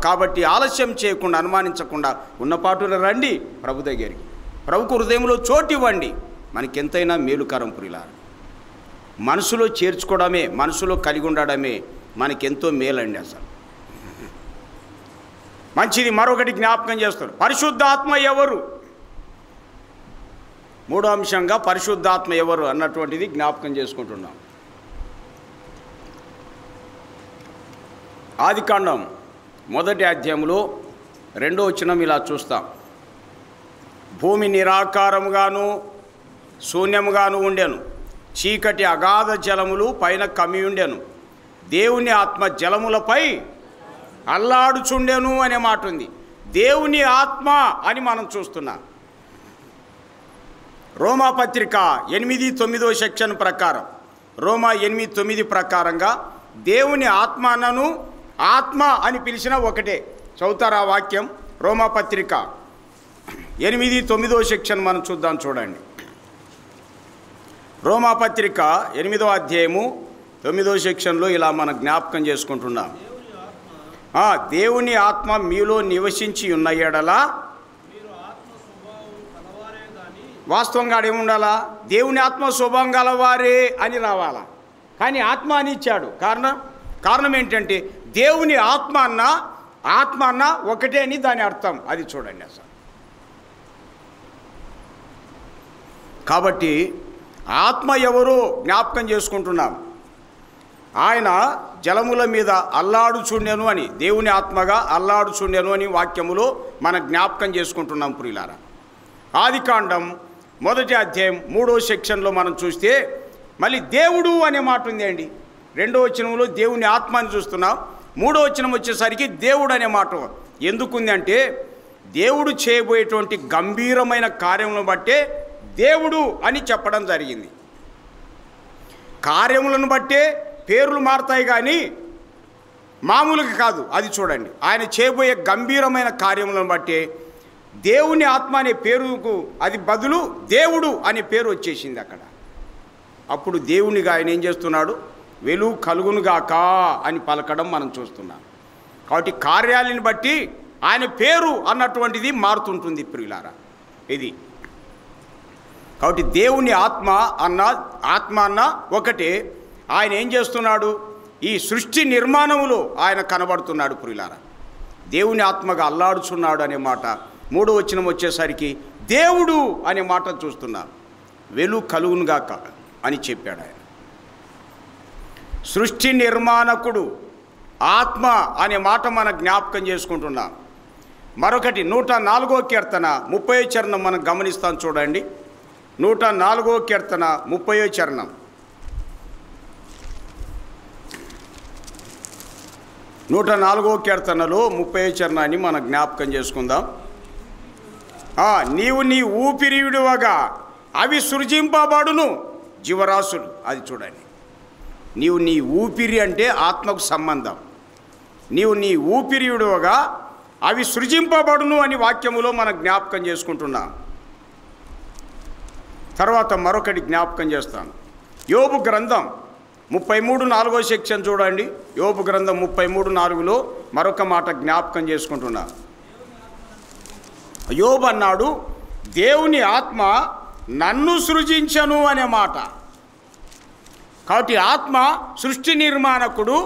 కాబట్టి ఆలస్యం చేయకుండా, అనుమానించకుండా ఉన్నపాటున రండి ప్రభు దగ్గరికి. ప్రభుకు హృదయంలో చోటు ఇవ్వండి. మనకెంతైనా మేలుకరం ప్రియులారా. మనసులో చేర్చుకోవడమే, మనసులో కలిగి ఉండడమే మనకెంతో మేలండి. అసలు మంచిది. మరొకటి జ్ఞాపకం చేస్తారు, పరిశుద్ధాత్మ ఎవరు? మూడో అంశంగా పరిశుద్ధాత్మ ఎవరు అన్నటువంటిది జ్ఞాపకం చేసుకుంటున్నాం. ఆదికాండం 1వ అధ్యాయంలో 2వ వచనం ఇలా చూస్తాం. భూమి నిరాకారముగాను శూన్యముగాను ఉండెను, చీకటి అగాధ జలములు పైన కమ్మి ఉండెను, దేవుని ఆత్మ జలములపై అల్లాడుచుండెను అనే మాట ఉంది. దేవుని ఆత్మ అని మనం చూస్తున్నాం. రోమాపత్రిక 8:9 సెక్షన్ ప్రకారం, రోమా 8:9 ప్రకారంగా దేవుని ఆత్మ అన్నను, ఆత్మ అని పిలిచిన ఒకటే. చదువుతారా వాక్యం? రోమాపత్రిక 8:9 సెక్షన్ మనం చూద్దాం. చూడండి. రోమాపత్రిక 8వ అధ్యాయము 9వ సెక్షన్లో ఇలా మనం జ్ఞాపకం చేసుకుంటున్నాం. దేవుని ఆత్మ మీలో నివసించి ఉన్న ఎడల, వాస్తవంగా ఏముండాలా? దేవుని ఆత్మ స్వభావం గలవారే అని రావాలా. కానీ ఆత్మ అని ఇచ్చాడు. కారణం ఏంటంటే దేవుని ఆత్మ అన్న ఒకటే అని దాని అర్థం. అది చూడండి అసలు. కాబట్టి ఆత్మ ఎవరో జ్ఞాపకం చేసుకుంటున్నాం. ఆయన జలముల మీద అల్లాడుచుండెను అని, దేవుని ఆత్మగా అల్లాడుచుండెను అని వాక్యములో మనం జ్ఞాపకం చేసుకుంటున్నాం ప్రియులారా. ఆదికాండం 1వ అధ్యాయం 3వ సెక్షన్లో మనం చూస్తే మళ్ళీ దేవుడు అనే మాట ఉంది అండి. 2వ వచనంలో దేవుని ఆత్మ అని చూస్తున్నాం. 3వ వచనం వచ్చేసరికి దేవుడు అనే మాట ఎందుకుంది అంటే, దేవుడు చేయబోయేటువంటి గంభీరమైన కార్యములను బట్టే దేవుడు అని చెప్పడం జరిగింది. కార్యములను బట్టే పేర్లు మారుతాయి కానీ మామూలుగా కాదు. అది చూడండి. ఆయన చేయబోయే గంభీరమైన కార్యములను బట్టే దేవుని ఆత్మ అనే పేరుకు అది బదులు దేవుడు అనే పేరు వచ్చేసింది అక్కడ. అప్పుడు దేవునిగా ఆయన ఏం చేస్తున్నాడు? వెలుగు కలుగునుగాక అని పలకడం మనం చూస్తున్నాం. కాబట్టి కార్యాలను బట్టి ఆయన పేరు అన్నటువంటిది మారుతుంటుంది ప్రియులారా. ఇది కాబట్టి దేవుని ఆత్మ అన్న ఒకటే. ఆయన ఏం చేస్తున్నాడు? ఈ సృష్టి నిర్మాణములో ఆయన కనబడుతున్నాడు ప్రియులారా. దేవుని ఆత్మగా అల్లాడుచున్నాడు అనే మాట 3వ వచనం వచ్చేసరికి దేవుడు అనే మాట చూస్తున్నాం. వెలుగు కలుగునుగాక అని చెప్పాడు ఆయన. సృష్టి నిర్మాణకుడు ఆత్మ అనే మాట మనం జ్ఞాపకం చేసుకుంటున్నాం. మరొకటి 104వ కీర్తన 30వ చరణం మనం గమనిస్తాం. చూడండి. 104వ కీర్తన 30వ చరణం. నూట 4వ కీర్తనలో 30వ చరణాన్ని మనం జ్ఞాపకం చేసుకుందాం. నీవు నీ ఊపిరి విడువగా అవి సృజింపబడును జీవరాశులు. అది చూడండి. నీవు నీ ఊపిరి అంటే ఆత్మకు సంబంధం. నీవు నీ ఊపిరి విడువగా అవి సృజింపబడును అని వాక్యములో మనం జ్ఞాపకం చేసుకుంటున్నాం. తర్వాత మరొకటి జ్ఞాపకం చేస్తాను. యోబు గ్రంథం 33:4 సెక్షన్ చూడండి. యోబు గ్రంథం 33:4లో మరొక మాట జ్ఞాపకం చేసుకుంటున్నా. యోబు అన్నాడు, దేవుని ఆత్మ నన్ను సృజించను అనే మాట. కాబట్టి ఆత్మ సృష్టి నిర్మాణకుడు,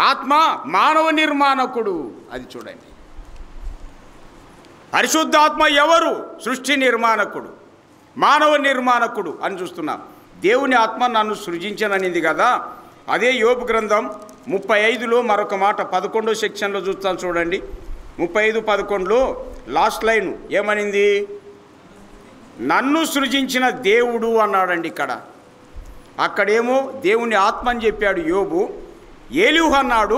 ఆత్మ మానవ నిర్మాణకుడు. అది చూడండి. పరిశుద్ధాత్మ ఎవరు? సృష్టి నిర్మాణకుడు, మానవ నిర్మాణకుడు అని చూస్తున్నాం. దేవుని ఆత్మ నన్ను సృజించననింది కదా. అదే యోబు గ్రంథం 35లో మరొక మాట 11వ సెక్షన్లో చూస్తాం. చూడండి. 35:11లో లాస్ట్ లైన్ ఏమనింది? నన్ను సృజించిన దేవుడు అన్నాడండి ఇక్కడ. అక్కడేమో దేవుని ఆత్మ అని చెప్పాడు యోబు. ఏలీహు అన్నాడు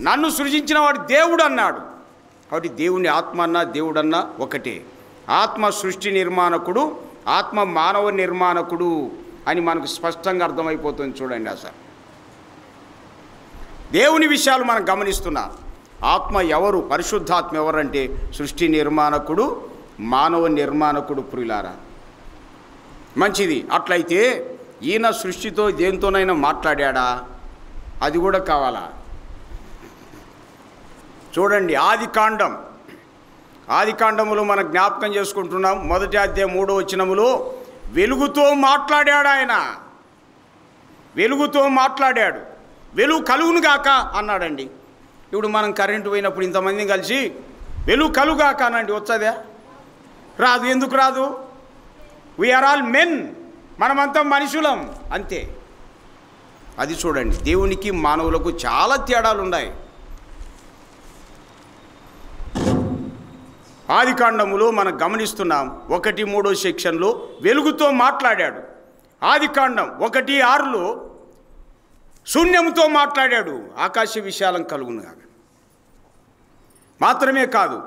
నన్ను సృజించిన వాడు దేవుడు అన్నాడు. కాబట్టి దేవుని ఆత్మ అన్నా దేవుడన్నా ఒకటే. ఆత్మ సృష్టి నిర్మాణకుడు, ఆత్మ మానవ నిర్మాణకుడు అని మనకు స్పష్టంగా అర్థమైపోతుంది. చూడండి అసలు. దేవుని విషయాలు మనం గమనిస్తున్నాం. ఆత్మ ఎవరు? పరిశుద్ధాత్మ ఎవరంటే సృష్టి నిర్మాణకుడు, మానవ నిర్మాణకుడు. ప్రియులారా, మంచిది. అట్లయితే ఈయన సృష్టితో దేనితోనైనా మాట్లాడా? అది కూడా కావాలా? చూడండి, ఆది కాండములో మనం జ్ఞాపకం చేసుకుంటున్నాం. 1వ అధ్యాయం 3వ వచనములో వెలుగుతో మాట్లాడాడు ఆయన. వెలుగుతో మాట్లాడాడు. వెలుగు కలుగును గాక అన్నాడండి. ఇప్పుడు మనం కరెంటు పోయినప్పుడు ఇంతమంది కలిసి వెలుగు కలుగాక అనండి, వచ్చదా? రాదు. ఎందుకు రాదు? వీఆర్ ఆల్ మెన్, మనమంతా మనుషులం, అంతే. అది చూడండి, దేవునికి మానవులకు చాలా తేడాలు ఉన్నాయి. ఆది కాండములో మనం గమనిస్తున్నాం 1:3 సెక్షన్లో వెలుగుతో మాట్లాడాడు. ఆది కాండం 1:6లో శూన్యంతో మాట్లాడాడు, ఆకాశ విశాలం కలుగునుగా. మాత్రమే కాదు,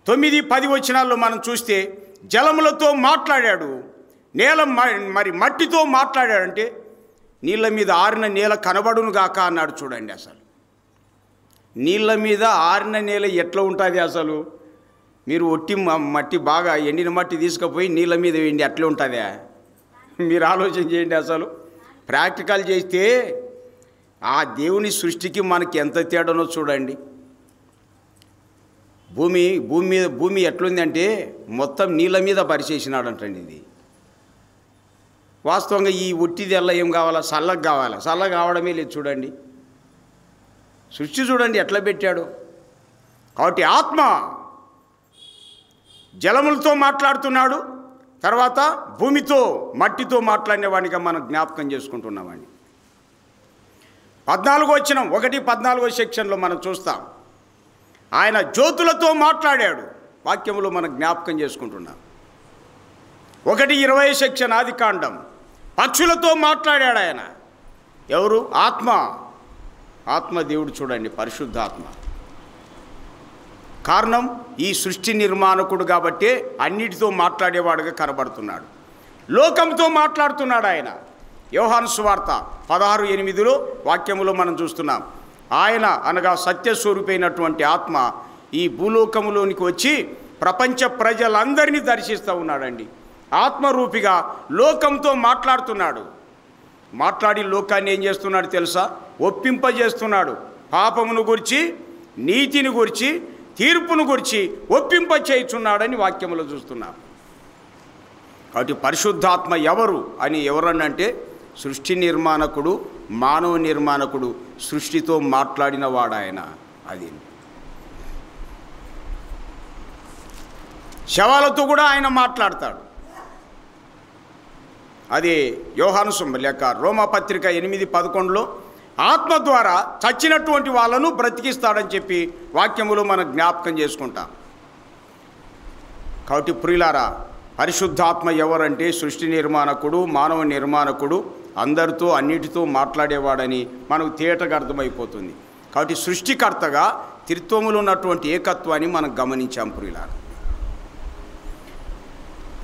9-10 వచనాల్లో మనం చూస్తే జలములతో మాట్లాడాడు, మరి మట్టితో మాట్లాడాడంటే నీళ్ళ మీద ఆరిన నేల కనబడును గాక అన్నాడు. చూడండి, అసలు నీళ్ళ మీద ఆరిన నేల ఎట్లా ఉంటుంది? అసలు మీరు ఒట్టి మట్టి, బాగా ఎండిన మట్టి తీసుకుపోయి నీళ్ళ మీద వేయండి, అట్లే ఉంటుందా? మీరు ఆలోచన చేయండి. అసలు ప్రాక్టికల్ చేస్తే ఆ దేవుని సృష్టికి మనకి ఎంత తేడానో చూడండి. భూమి ఎట్లుందంటే మొత్తం నీళ్ళ మీద పరిచేసినాడంటండి. ఇది వాస్తవంగా ఈ ఒట్టిది ఎల్ల ఏం కావాలా? చల్లగా కావాలా? చల్లగా కావడమే లేదు. చూడండి, సృష్టి చూడండి ఎట్లా పెట్టాడు. కాబట్టి ఆత్మ జలములతో మాట్లాడుతున్నాడు, తర్వాత భూమితో, మట్టితో మాట్లాడినవాడిగా మనం జ్ఞాపకం చేసుకుంటున్నామండి. 14వ వచనం, 1:14 సెక్షన్లో మనం చూస్తాం. ఆయన జ్యోతులతో మాట్లాడాడు, వాక్యములో మనం జ్ఞాపకం చేసుకుంటున్నాం. 1:20 సెక్షన్ ఆది కాండం, పక్షులతో మాట్లాడాడు ఆయన. ఎవరు? ఆత్మ దేవుడు. చూడండి, పరిశుద్ధాత్మ. కారణం, ఈ సృష్టి నిర్మాణకుడు కాబట్టి అన్నిటితో మాట్లాడేవాడుగా కనబడుతున్నాడు. లోకంతో మాట్లాడుతున్నాడు ఆయన. యోహాను సువార్త 16:8 వాక్యములో మనం చూస్తున్నాం. ఆయన అనగా సత్యస్వరూపైనటువంటి ఆత్మ ఈ భూలోకములోనికి వచ్చి ప్రపంచ ప్రజలందరినీ దర్శిస్తూ ఉన్నాడండి. ఆత్మరూపిగా లోకంతో మాట్లాడుతున్నాడు. మాట్లాడి లోకాన్ని ఏం చేస్తున్నాడు తెలుసా? ఒప్పింపజేస్తున్నాడు. పాపమును గురించి, నీతిని గురించి, తీర్పును గురించి ఒప్పింప చేయుచున్నాడని వాక్యములో చూస్తున్నాం. కాబట్టి పరిశుద్ధాత్మ ఎవరనంటే సృష్టి నిర్మాణకుడు, మానవ నిర్మాణకుడు, సృష్టితో మాట్లాడిన వాడాయన. అది శవాలతో కూడా ఆయన మాట్లాడతాడు. అది యోహాను లేక రోమాపత్రిక 8:11లో ఆత్మ ద్వారా చచ్చినటువంటి వాళ్ళను బ్రతికిస్తాడని చెప్పి వాక్యములో మనం జ్ఞాపకం చేసుకుంటాం. కాబట్టి ప్రియులారా, పరిశుద్ధాత్మ ఎవరంటే సృష్టి నిర్మాణకుడు, మానవ నిర్మాణకుడు, అందరితో అన్నిటితో మాట్లాడేవాడని మనకు తేటగా అర్థమైపోతుంది. కాబట్టి సృష్టికర్తగా త్రిత్వములో ఉన్నటువంటి ఏకత్వాన్ని మనం గమనించాం ప్రియులారా.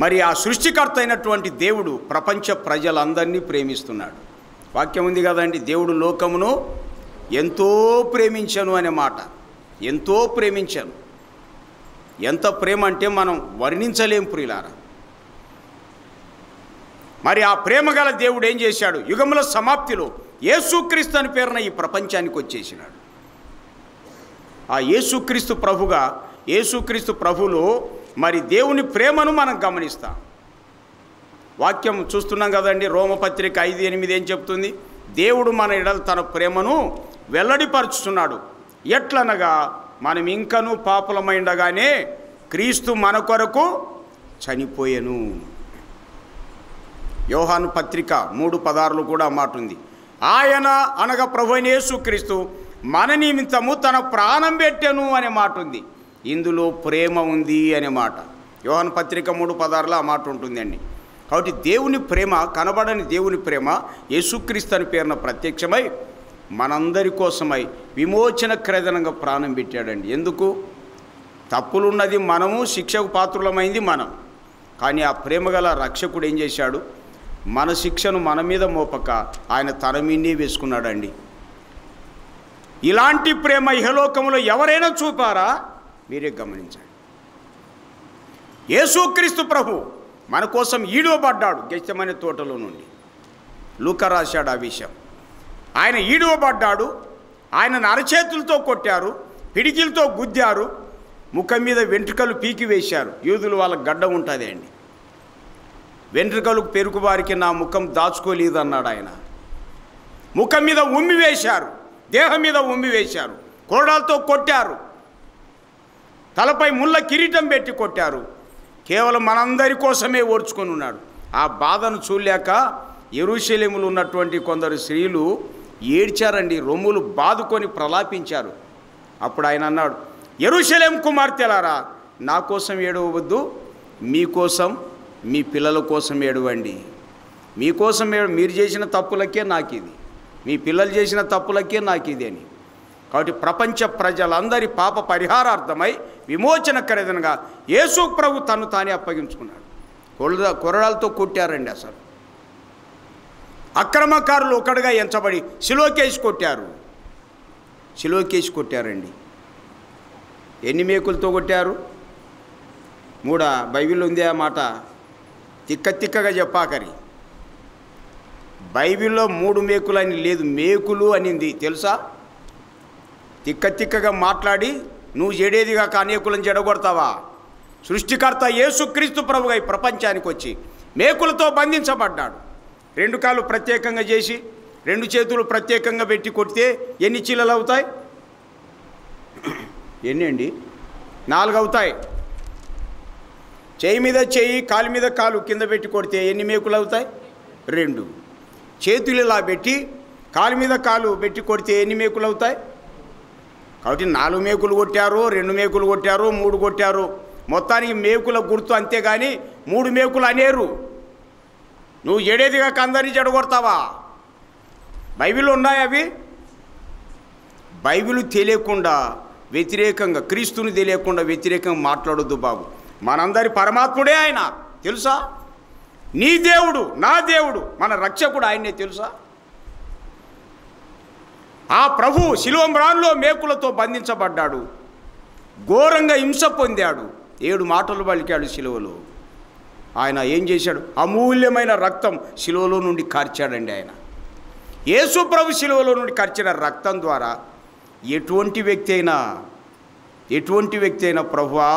మరి ఆ సృష్టికర్త అయినటువంటి దేవుడు ప్రపంచ ప్రజలందరినీ ప్రేమిస్తున్నాడు. వాక్యం ఉంది కదండి, దేవుడు లోకమును ఎంతో ప్రేమించను అనే మాట. ఎంతో ప్రేమించను. ఎంత ప్రేమ అంటే మనం వర్ణించలేం ప్రియులారా. మరి ఆ ప్రేమ గల దేవుడు ఏం చేశాడు? యుగముల సమాప్తిలో యేసుక్రీస్తు అని పేరున ఈ ప్రపంచానికి వచ్చేసినాడు. ఆ యేసుక్రీస్తు ప్రభులో మరి దేవుని ప్రేమను మనం గమనిస్తాం. వాక్యం చూస్తున్నాం కదండి, రోమపత్రిక 5:8 ఏం చెప్తుంది? దేవుడు మన ఎడల తన ప్రేమను వెల్లడిపరుచుతున్నాడు. ఎట్లనగా మనం ఇంకనూ పాపులమైండగానే క్రీస్తు మన కొరకు చనిపోయెను. యోహాను పత్రిక 3:16 కూడా మాట ఉంది. ఆయన అనగా ప్రభువైన యేసుక్రీస్తు మన నిమిత్తము తన ప్రాణం పెట్టెను అనే మాట ఉంది. ఇందులో ప్రేమ ఉంది అనే మాట యోహాను పత్రిక 3:16 ఆ మాట ఉంటుందండి. కాబట్టి దేవుని ప్రేమ, కనబడని దేవుని ప్రేమ యేసుక్రీస్తు అని పేరున ప్రత్యక్షమై మనందరి కోసమై విమోచన క్రయధనంగా ప్రాణం పెట్టాడండి. ఎందుకు? తప్పులున్నది మనము, శిక్షకు పాత్రులమైంది మనం. కానీ ఆ ప్రేమగల రక్షకుడు ఏం చేశాడు? మన శిక్షను మన మీద మోపక ఆయన తన మీదే వేసుకున్నాడండి. ఇలాంటి ప్రేమ ఇహలోకములో ఎవరైనా చూపారా? మీరే గమనించండి. యేసుక్రీస్తు ప్రభు మన కోసం ఈడవబడ్డాడు గెత్సేమనే తోటలో నుండి. లూకా రాశాడు ఆ విషయం. ఆయన ఈడవబడ్డాడు, ఆయనను అరచేతులతో కొట్టారు, పిడికిలతో గుద్దారు, ముఖం మీద వెంట్రుకలు పీకి వేశారు. యూదులు వాళ్ళ గడ్డ ఉంటుంది అండి. వెంట్రుకలు పెరుగువారికి నా ముఖం దాచుకోలేదు అన్నాడు ఆయన. ముఖం మీద ఉమ్మి వేశారు, దేహం మీద ఉమ్మి వేశారు, కొరడాలతో కొట్టారు, తలపై ముళ్ళ కిరీటం పెట్టి కొట్టారు. కేవలం మనందరి కోసమే ఓర్చుకొని ఉన్నాడు. ఆ బాధను చూడలేక యెరూషలేములో ఉన్నటువంటి కొందరు స్త్రీలు ఏడ్చారండి, రొమ్ములు బాదుకొని ప్రలాపించారు. అప్పుడు ఆయన అన్నాడు, యెరూషలేం కుమార్తెలారా, నా కోసం ఏడవద్దు, మీకోసం మీ పిల్లల కోసం ఏడవండి. మీకోసం మీరు చేసిన తప్పులకే నాకు ఇది, మీ పిల్లలు చేసిన తప్పులకే నాకు ఇది అని. కాబట్టి ప్రపంచ ప్రజలందరి పాప పరిహారార్థమై విమోచనకరదనగా యేసు ప్రభు తను తానే అప్పగించుకున్నాడు. కొరడాలతో కొట్టారండి. అసలు అక్రమకారులు ఒకటిగా ఎంచబడి శిలోకేసి కొట్టారు. శిలోకేసి కొట్టారండి. ఎన్ని మేకులతో కొట్టారు? 3. బైబిల్లో ఉంది ఆ మాట. తిక్కగా చెప్పాకరి. బైబిల్లో 3 మేకులు అని లేదు, మేకులు అనింది తెలుసా? తిక్కగా మాట్లాడి నువ్వు జడేదిగా అనేకులను జడగొడతావా? సృష్టికర్త యేసుక్రీస్తు ప్రభుగా ఈ ప్రపంచానికి వచ్చి మేకులతో బంధించబడ్డాడు. 2 కాళ్ళు ప్రత్యేకంగా చేసి 2 చేతులు ప్రత్యేకంగా పెట్టి కొడితే ఎన్ని చీలలు అవుతాయి? ఎన్ని అండి? 4 అవుతాయి. చేయి మీద చేయి, కాలు మీద కాలు కింద పెట్టి కొడితే ఎన్ని మేకులు అవుతాయి? 2. చేతులు ఇలా పెట్టి కాలు మీద కాలు పెట్టి కొడితే ఎన్ని మేకులు అవుతాయి? కాబట్టి 4 మేకులు కొట్టారు, 2 మేకులు కొట్టారు, 3 కొట్టారు. మొత్తానికి మేకుల గుర్తు, అంతేగాని 3 మేకులు అనేరు. నువ్వు ఏడేదిగా అందరినీ చెడగొడతావా? బైబిల్ ఉన్నాయి అవి. బైబిల్ తెలియకుండా వ్యతిరేకంగా, క్రీస్తుని తెలియకుండా వ్యతిరేకంగా మాట్లాడొద్దు బాబు. మనందరి పరమాత్ముడే ఆయన, తెలుసా? నీ దేవుడు, నా దేవుడు, మన రక్షకుడు ఆయనే, తెలుసా? ఆ ప్రభు శిలువ మ్రాన్లో మేకులతో బంధించబడ్డాడు, ఘోరంగా హింస పొందాడు, 7 మాటలు పలికాడు శిలువలో. ఆయన ఏం చేశాడు? అమూల్యమైన రక్తం శిలువలో నుండి కార్చాడండి ఆయన. యేసు ప్రభు శిలువలో నుండి కార్చిన రక్తం ద్వారా ఎటువంటి వ్యక్తి అయినా ప్రభువా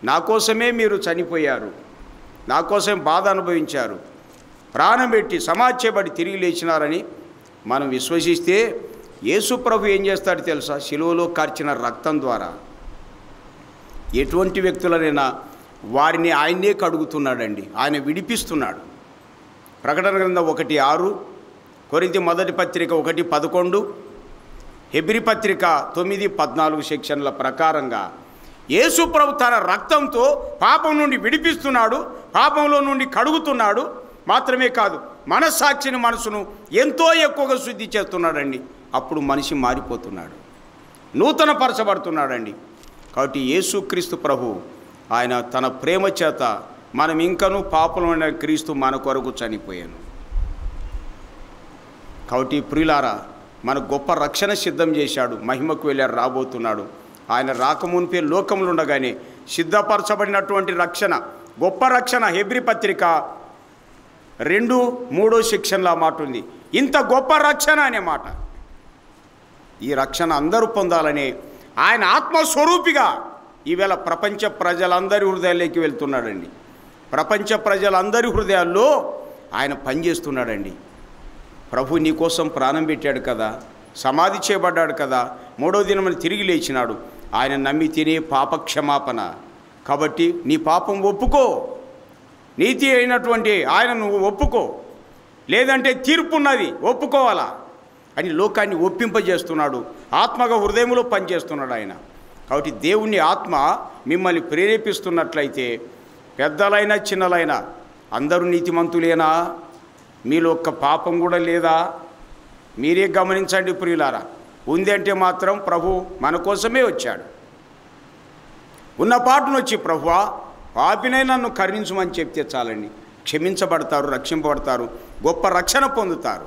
నా కోసమే మీరు చనిపోయారు, నా కోసం బాధ అనుభవించారు, ప్రాణం పెట్టి సమాధి చేయబడి తిరిగి లేచినారని మనం విశ్వసిస్తే యేసు ప్రభు ఏం చేస్తాడు తెలుసా? శిలువలో కార్చిన రక్తం ద్వారా ఎటువంటి వ్యక్తులనైనా వారిని ఆయనే కడుగుతున్నాడండి, ఆయన విడిపిస్తున్నాడు. ప్రకటన గ్రంథం 1:6, కొరింథీ మొదటి పత్రిక 1:11, హెబ్రీ పత్రిక 9:14 సెక్షన్ల ప్రకారంగా యేసు ప్రభు తన రక్తంతో పాపం నుండి విడిపిస్తున్నాడు, పాపంలో నుండి కడుగుతున్నాడు. మాత్రమే కాదు, మనసును ఎంతో ఎక్కువగా శుద్ధి చేస్తున్నాడండి. అప్పుడు మనిషి మారిపోతున్నాడు, నూతన పరచబడుతున్నాడండి. కాబట్టి యేసుక్రీస్తు ప్రభు ఆయన తన ప్రేమ చేత మనం ఇంకనూ పాపలమైన క్రీస్తు మన కొరకు చనిపోయాను. కాబట్టి ప్రియులారా, మన గొప్ప రక్షణ సిద్ధం చేశాడు, మహిమకు వెళ్ళారు, రాబోతున్నాడు. ఆయన రాకమునిపే లోకములు ఉండగానే సిద్ధపరచబడినటువంటి రక్షణ, గొప్ప రక్షణ. హెబ్రీ పత్రిక 2:3 సెక్షన్లో మాట ఉంది, ఇంత గొప్ప రక్షణ అనే మాట. ఈ రక్షణ అందరూ పొందాలని ఆయన ఆత్మస్వరూపిగా ఈవేళ ప్రపంచ ప్రజలందరి హృదయాల్లోకి వెళ్తున్నాడండి. ప్రపంచ ప్రజలందరి హృదయాల్లో ఆయన పనిచేస్తున్నాడండి. ప్రభు నీ కోసం ప్రాణం పెట్టాడు కదా, సమాధి చేయబడ్డాడు కదా, 3వ దినమున తిరిగి లేచినాడు. ఆయన నమ్మి తినే పాపక్షమాపణ. కాబట్టి నీ పాపం ఒప్పుకో, నీతి అయినటువంటి ఆయన నువ్వు ఒప్పుకో, లేదంటే తీర్పున్నది ఒప్పుకోవాలా అని లోకాన్ని ఒప్పింపజేస్తున్నాడు. ఆత్మగా హృదయంలో పనిచేస్తున్నాడు ఆయన. కాబట్టి దేవుని ఆత్మ మిమ్మల్ని ప్రేరేపిస్తున్నట్లయితే పెద్దలైనా చిన్నలైనా అందరూ నీతిమంతులేనా? మీలో ఒక్క పాపం కూడా లేదా? మీరే గమనించండి ప్రియులారా. ఉంది అంటే మాత్రం ప్రభు మన కోసమే వచ్చాడు. ఉన్న పాటును వచ్చి ప్రభువా పాపినై నన్ను కరుణించమని చెప్తే చాలండి, క్షమించబడతారు, రక్షింపబడతారు, గొప్ప రక్షణ పొందుతారు.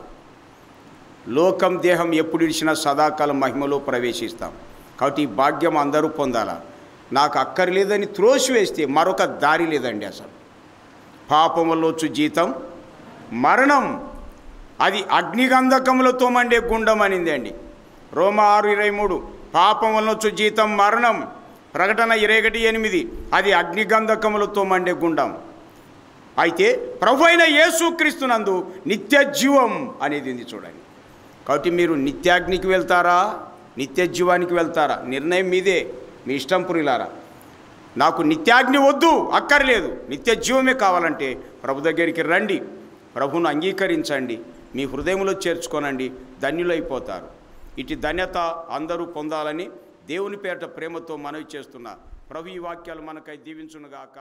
లోకం దేహం ఎప్పుడు ఇచ్చినా సదాకాలం మహిమలో ప్రవేశిస్తాం. కాబట్టి ఈ భాగ్యం అందరూ పొందాలా. నాకు అక్కర్లేదని త్రోసివేస్తే మరొక దారి లేదండి. అసలు పాపం వల్ల వచ్చు జీతం మరణం, అది అగ్నిగంధకములతో మండే గుండం అనింది అండి. రోమా 6:23 పాపం వల్ల వచ్చు జీతం మరణం. ప్రకటన 21:8 అది అగ్నిగంధకములతో మండే గుండం. అయితే ప్రభు అయిన యేసుక్రీస్తునందు నిత్య జీవం అనేది ఉంది చూడండి. కాబట్టి మీరు నిత్యాగ్నికి వెళ్తారా, నిత్య జీవానికి వెళ్తారా? నిర్ణయం మీదే, మీ ఇష్టం పురిలారా. నాకు నిత్యాగ్ని వద్దు, అక్కర్లేదు, నిత్య జీవమే కావాలంటే ప్రభు దగ్గరికి రండి, ప్రభువును అంగీకరించండి, మీ హృదయంలో చేర్చుకోనండి, ధన్యులైపోతారు. ఇటు ధన్యత అందరూ పొందాలని దేవుని పేరిట ప్రేమతో మనవి చేస్తున్నా. ప్రభు ఈ వాక్యాలు మనకై దీవించునుగాక.